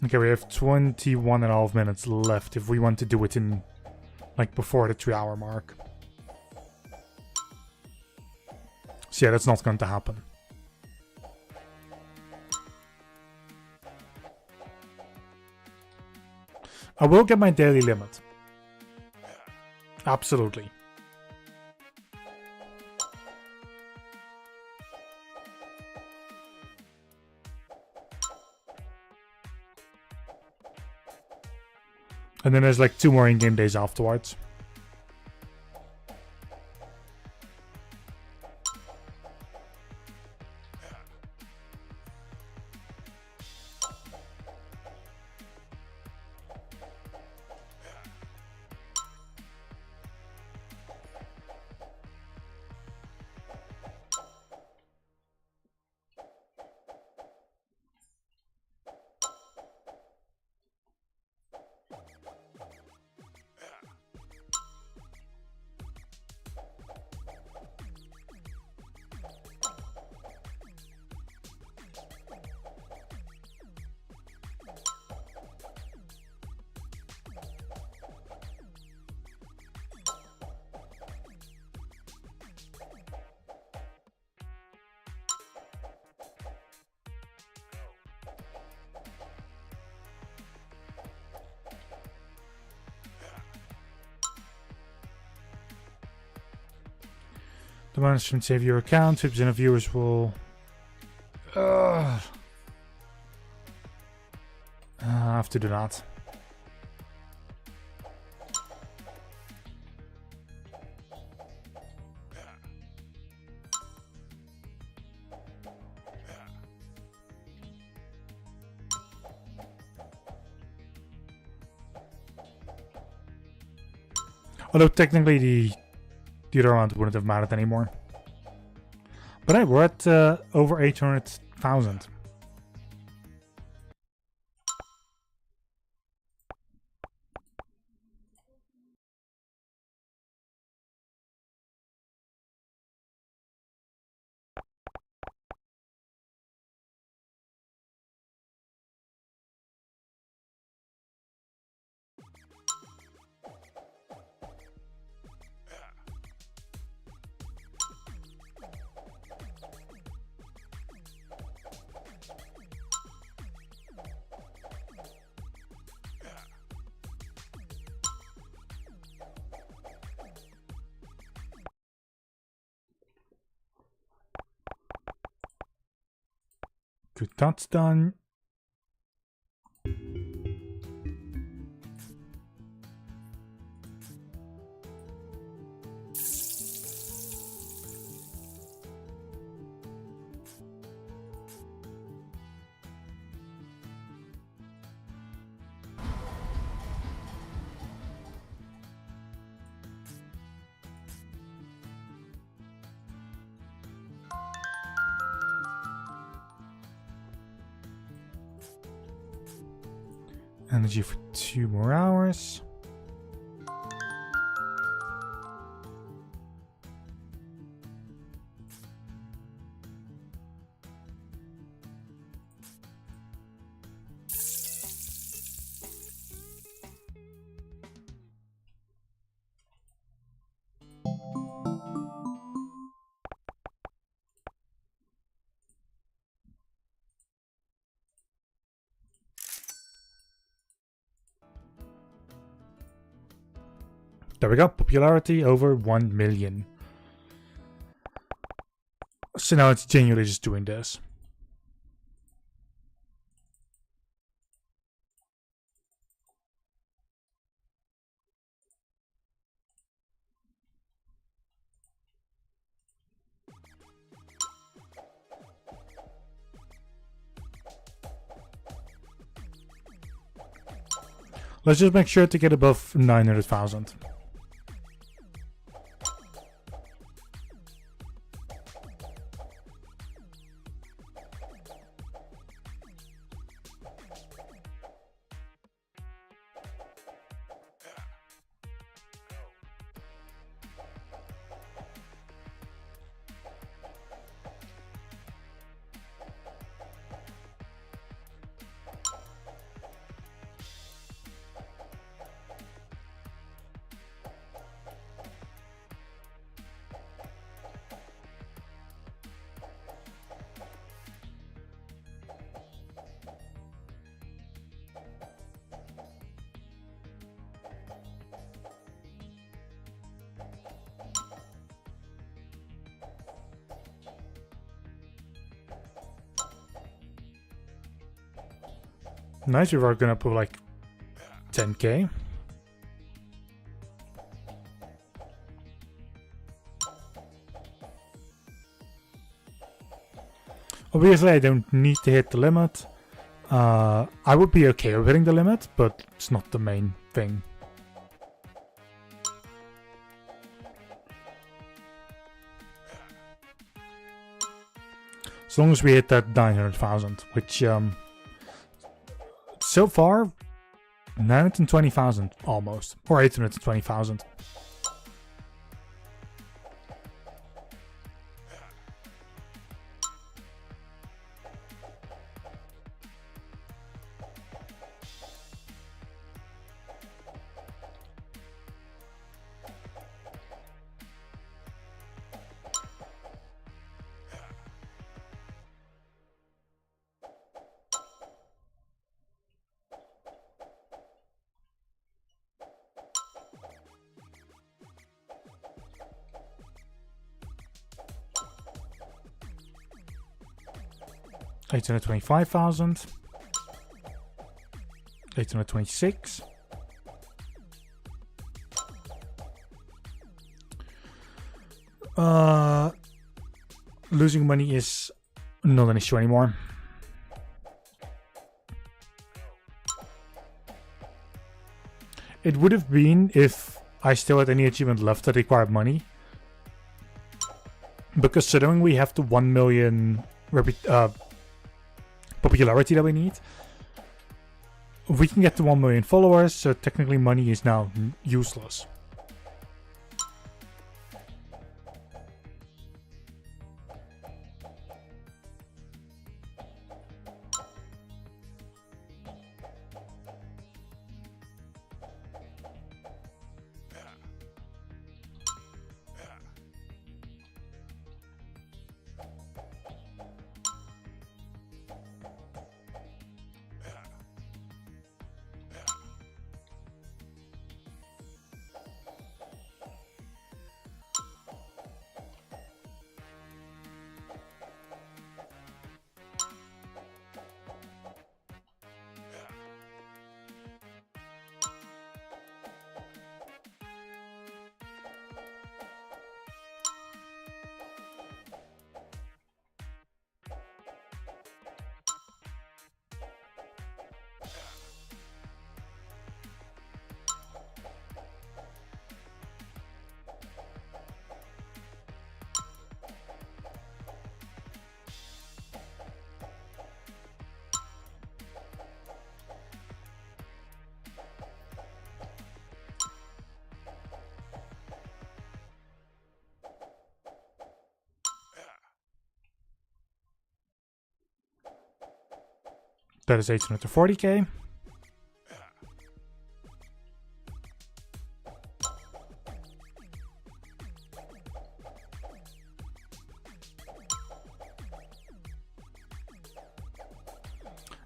Okay, we have 21.5 minutes left if we want to do it in, like, before the 3-hour mark. So yeah, that's not going to happen. I will get my daily limit. Absolutely. And then there's like 2 more in-game days afterwards. The management save your account. 50% of viewers will I have to do that. Although technically the other round wouldn't have mattered anymore. But hey, we're at over 800,000. Good, that's done. Energy for 2 more hours. There we go, popularity over 1 million. So now it's genuinely just doing this. Let's just make sure to get above 900,000. Nice, we were gonna put like 10k. Obviously, I don't need to hit the limit. I would be okay with hitting the limit, but it's not the main thing. As long as we hit that 900,000, which so far 920,000 almost, or 820,000. 825,000. 826. Losing money is not an issue anymore. It would have been if I still had any achievement left that required money. But considering we have the 1 million popularity that we need, we can get to 1 million followers, so technically money is now useless. That is 840k.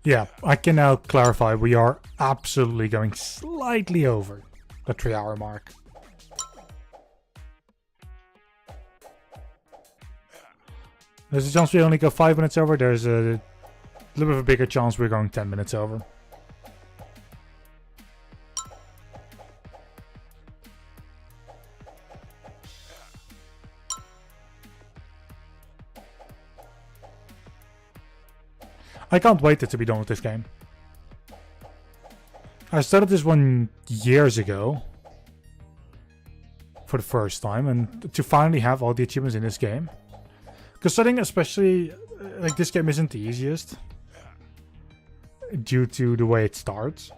Yeah, I can now clarify we are absolutely going slightly over the 3-hour mark. There's a chance we only go 5 minutes over. There's a little bit of a bigger chance we're going 10 minutes over. I can't wait to be done with this game. I started this one years ago for the first time, and to finally have all the achievements in this game. Considering especially, like, this game isn't the easiest due to the way it starts.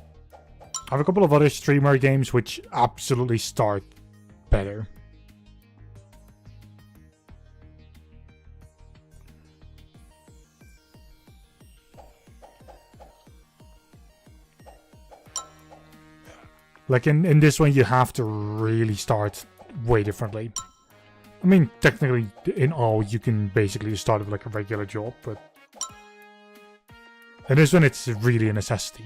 I have a couple of other streamer games which absolutely start better. Like in this one, you have to really start way differently. I mean, technically, in all, you can basically start with like a regular job, but in this one, it's really a necessity.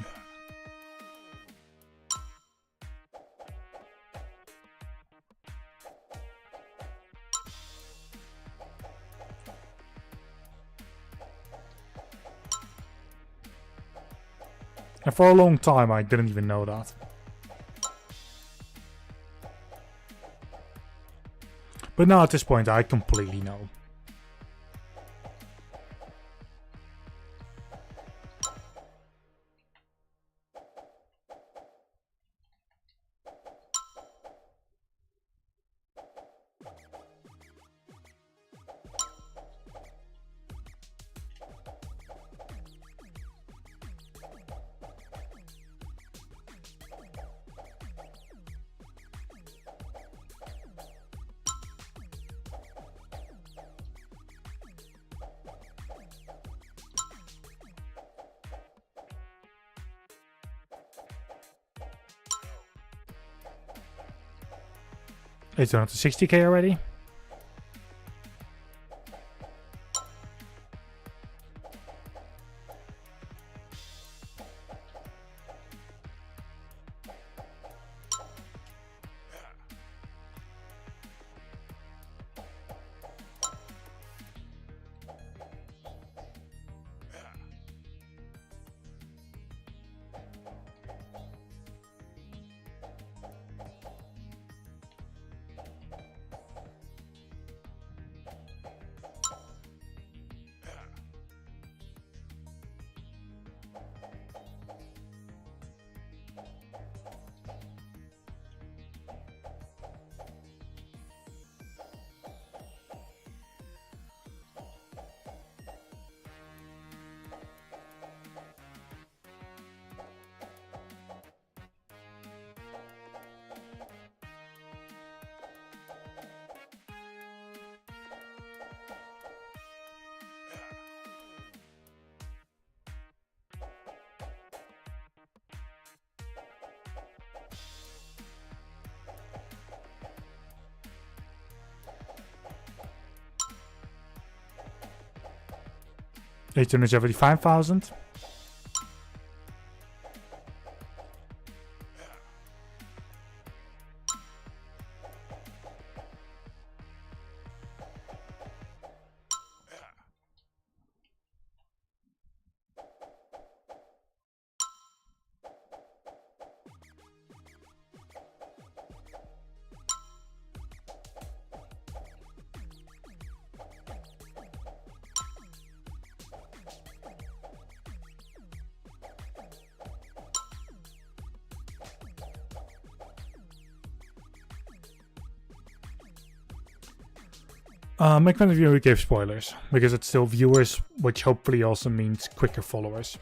And for a long time, I didn't even know that. But now at this point, I completely know. It's down to 60k already. 875,000. Make fun of you who gave spoilers, because it's still viewers, which hopefully also means quicker followers.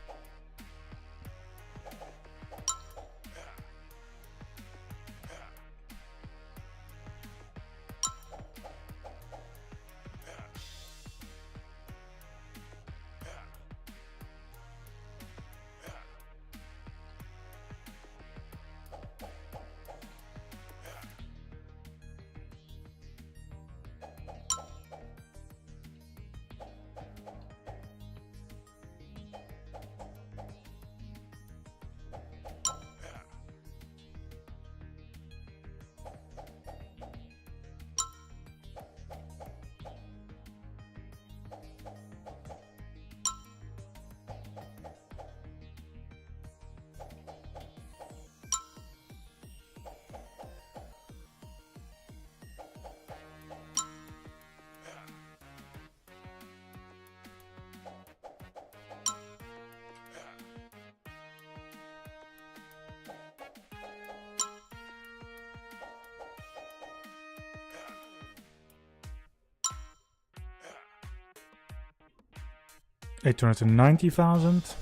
$890,000.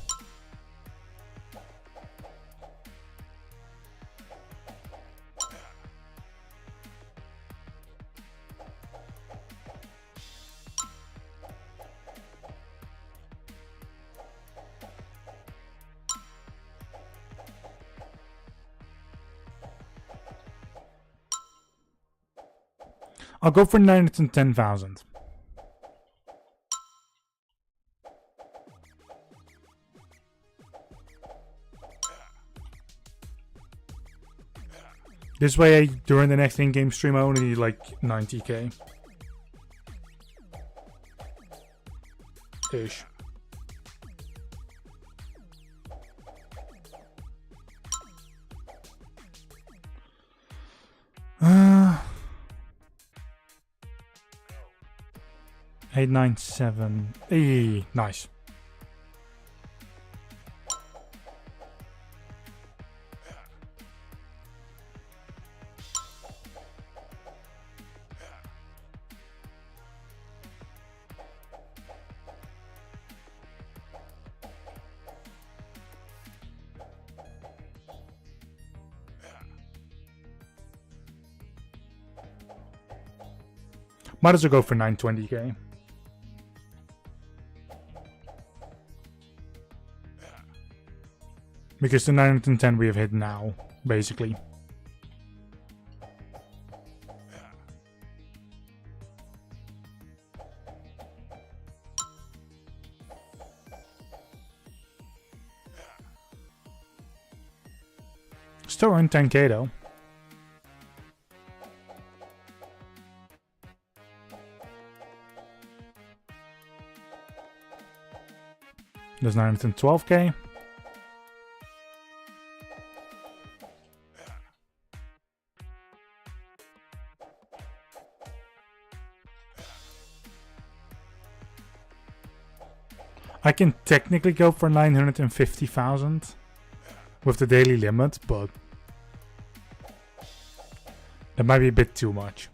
I'll go for 910,000. This way, during the next in-game stream, I only need like 90k. Ish. Uh, 897. Nice. Might as well go for 920k. Because the 910 we have hit now, basically. Still around 10k though. There's 912k. I can technically go for 950,000 with the daily limit, but that might be a bit too much.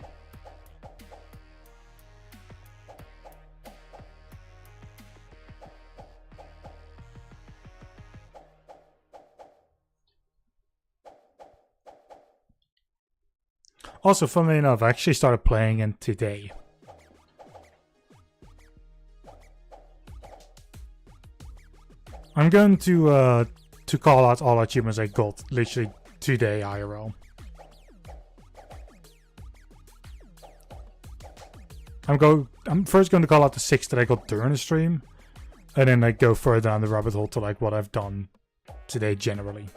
Also, funnily enough, I actually started playing it today. I'm going to call out all achievements I got literally today IRL. I'm first going to call out the 6 that I got during the stream, And then like go further down the rabbit hole to like what I've done today generally.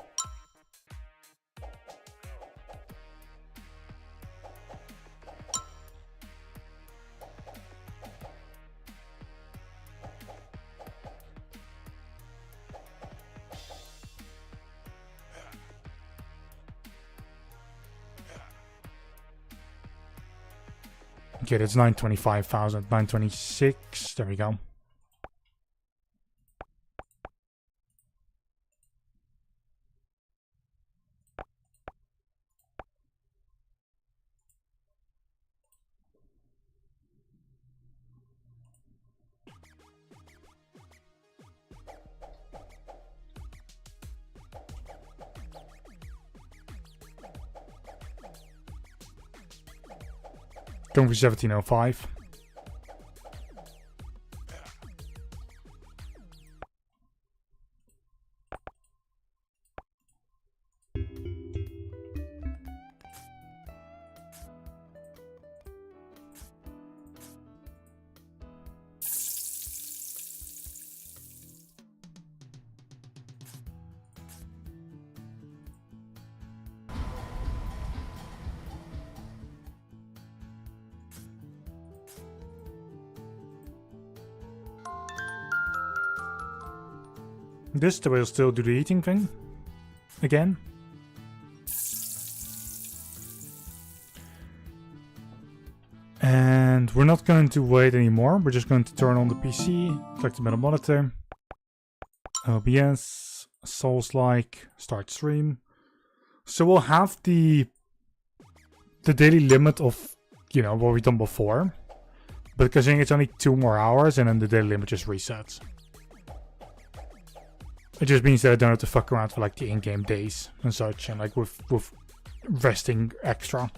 Okay, that's 925,000, 926, there we go. Going for 1705. This will still do the eating thing again. And we're not going to wait anymore. We're just going to turn on the PC, click the middle monitor, OBS, Souls-like, start stream. So we'll have the daily limit of, you know, what we've done before. But considering it's only 2 more hours and then the daily limit just resets. It just means that I don't have to fuck around for like the in-game days and such, and like with resting extra.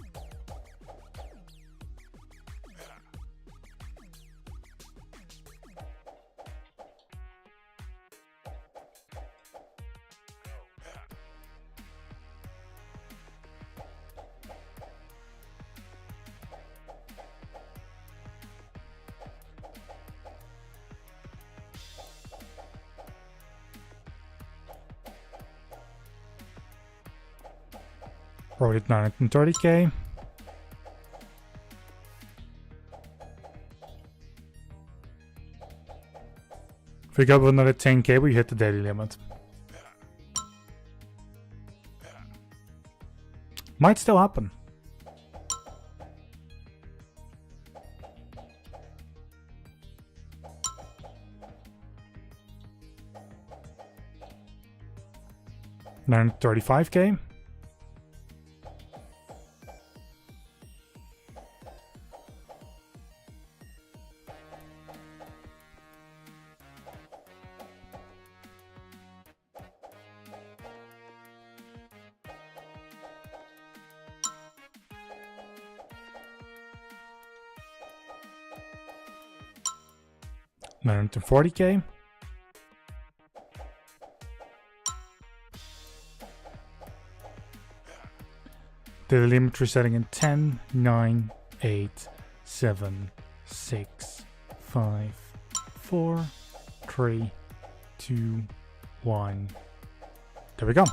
Wrote it 930k. If we go with another 10k, we hit the daily limit. Might still happen. $935k. $940k. The limit resetting in 10, 9, 8, 7, 6, 5, 4, 3, 2, 1. There we go.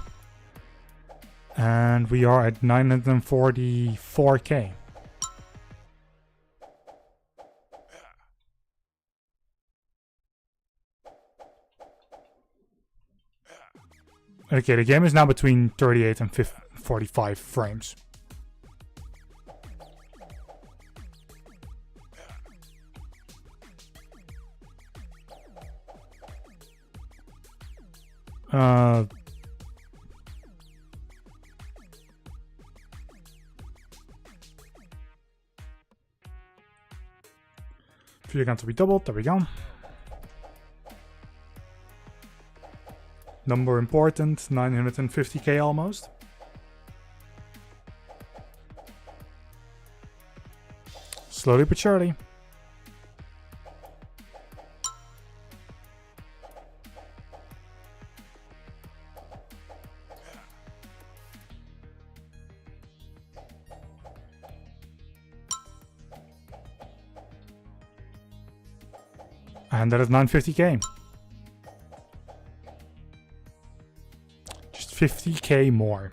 And we are at 944k. Okay, the game is now between 38 and 45 frames. View count to be doubled, there we go. Number important, 950k almost. Slowly but surely. And that is 950k. 50k more.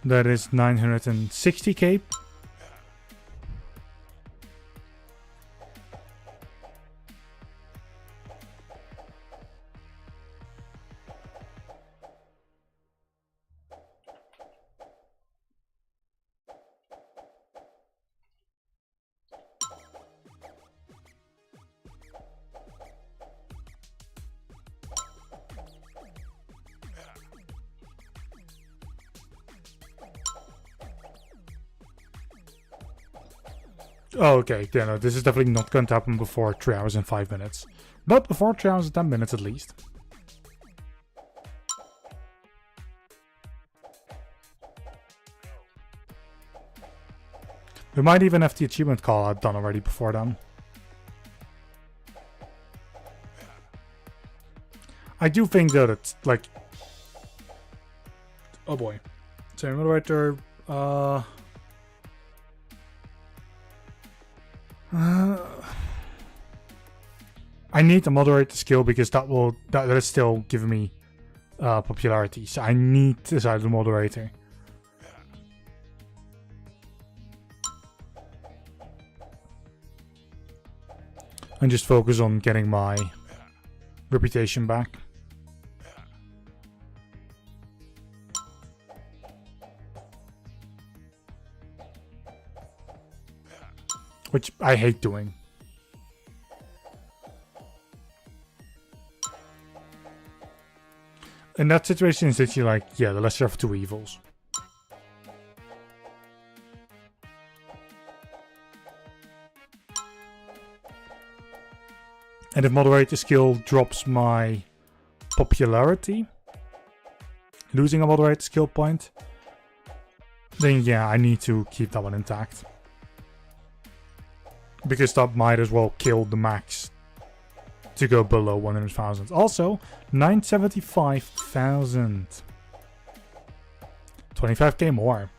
That is 960k. Oh, okay, yeah, no, this is definitely not going to happen before 3 hours and 5 minutes. But before 3 hours and 10 minutes at least. We might even have the achievement call out done already before then. I do think though that, like... Oh boy. So, moderator, I need the moderator skill because that is still giving me popularity. So I need to decide the moderator. And just focus on getting my reputation back. Which I hate doing. In that situation, it's literally like, yeah, the lesser of two evils. And if moderator skill drops my popularity, losing a moderator skill point, then yeah, I need to keep that one intact. Because that might as well kill the max to go below 100,000. Also, 975,000. 25k more.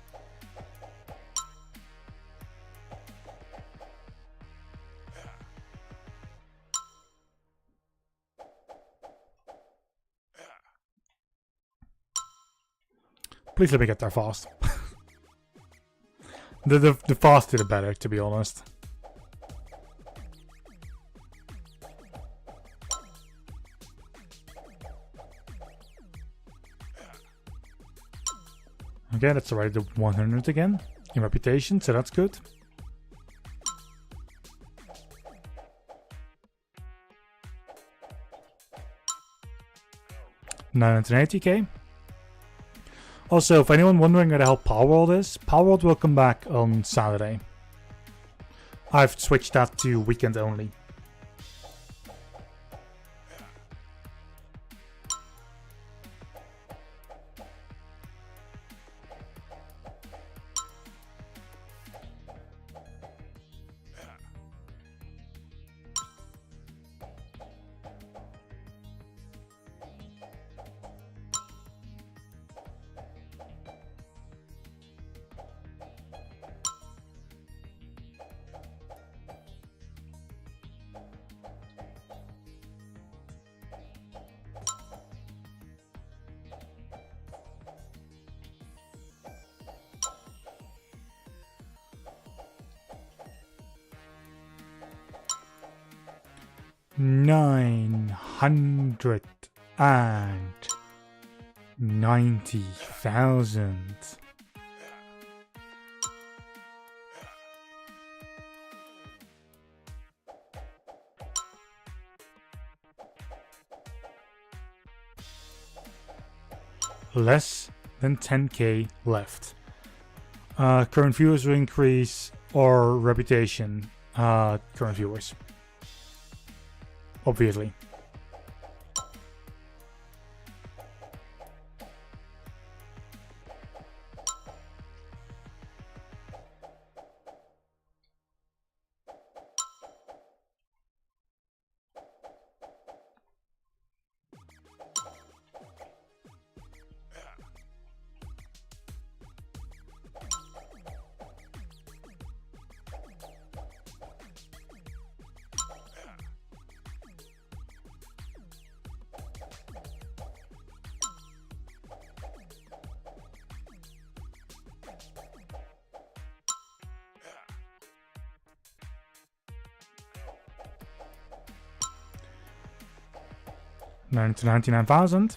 Please let me get there fast. the faster the better, to be honest. Okay, that's already the 100 again in reputation, so that's good. $980k. Also, if anyone wondering where the hell Power World is, Power World will come back on Saturday. I've switched that to weekend only. $990,000. less than 10k left. Current viewers will increase, or reputation, current viewers. Obviously. To 99,000.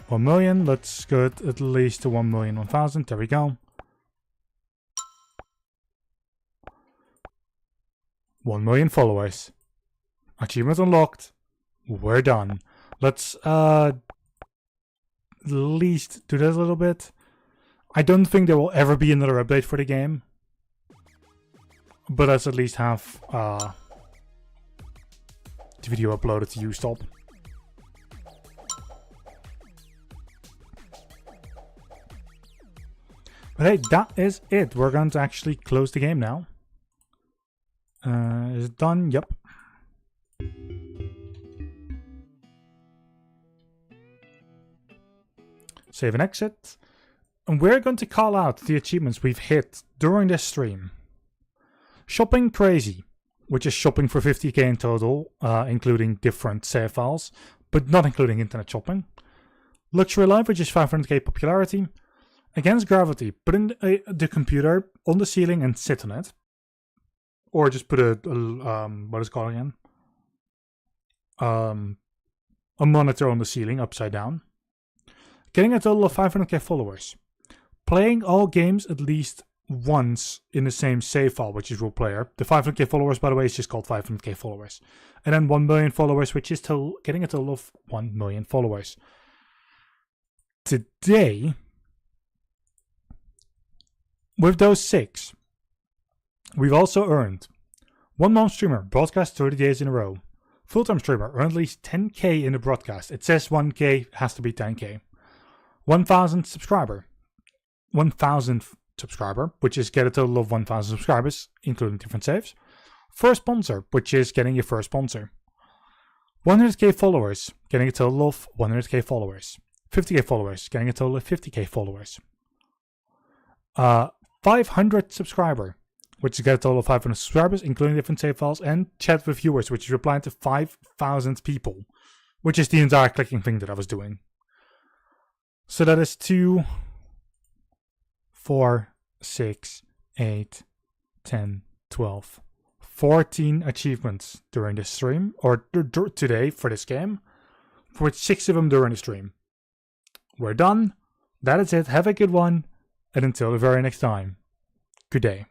$1 million. Let's go at least to 1,001,000. There we go. 1 million followers. Achievement unlocked. We're done. Let's at least do this a little bit. I don't think there will ever be another update for the game. But let's at least have the video uploaded to Ustop. But hey, that is it. We're going to actually close the game now. Is it done? Yep. Save and exit. And we're going to call out the achievements we've hit during this stream. Shopping Crazy, which is shopping for 50k in total, including different save files, but not including internet shopping. Luxury Life, which is 500k popularity. Against Gravity, put in the computer on the ceiling and sit on it. Or just put what is it called again? A monitor on the ceiling, upside down. Getting a total of 500k followers. Playing all games at least once in the same save file, which is role player. The 500k followers, by the way, is just called 500k followers. And then 1 million followers, which is getting a total of 1 million followers. Today, with those 6, we've also earned 1 month streamer, broadcast 30 days in a row. Full-time streamer, earn at least 10k in the broadcast. It says 1k, has to be 10k. 1,000 subscriber, which is get a total of 1,000 subscribers, including different saves. First sponsor, which is getting your first sponsor. 100k followers, getting a total of 100k followers. 50k followers, getting a total of 50k followers. 500 subscriber, which is get a total of 500 subscribers, including different save files, and chat with viewers, which is replying to 5,000 people, which is the entire clicking thing that I was doing. So that is 2, 4, 6, 8, 10, 12, 14 achievements during this stream, or today for this game, for which 6 of them during the stream. We're done. That is it. Have a good one, and until the very next time, good day.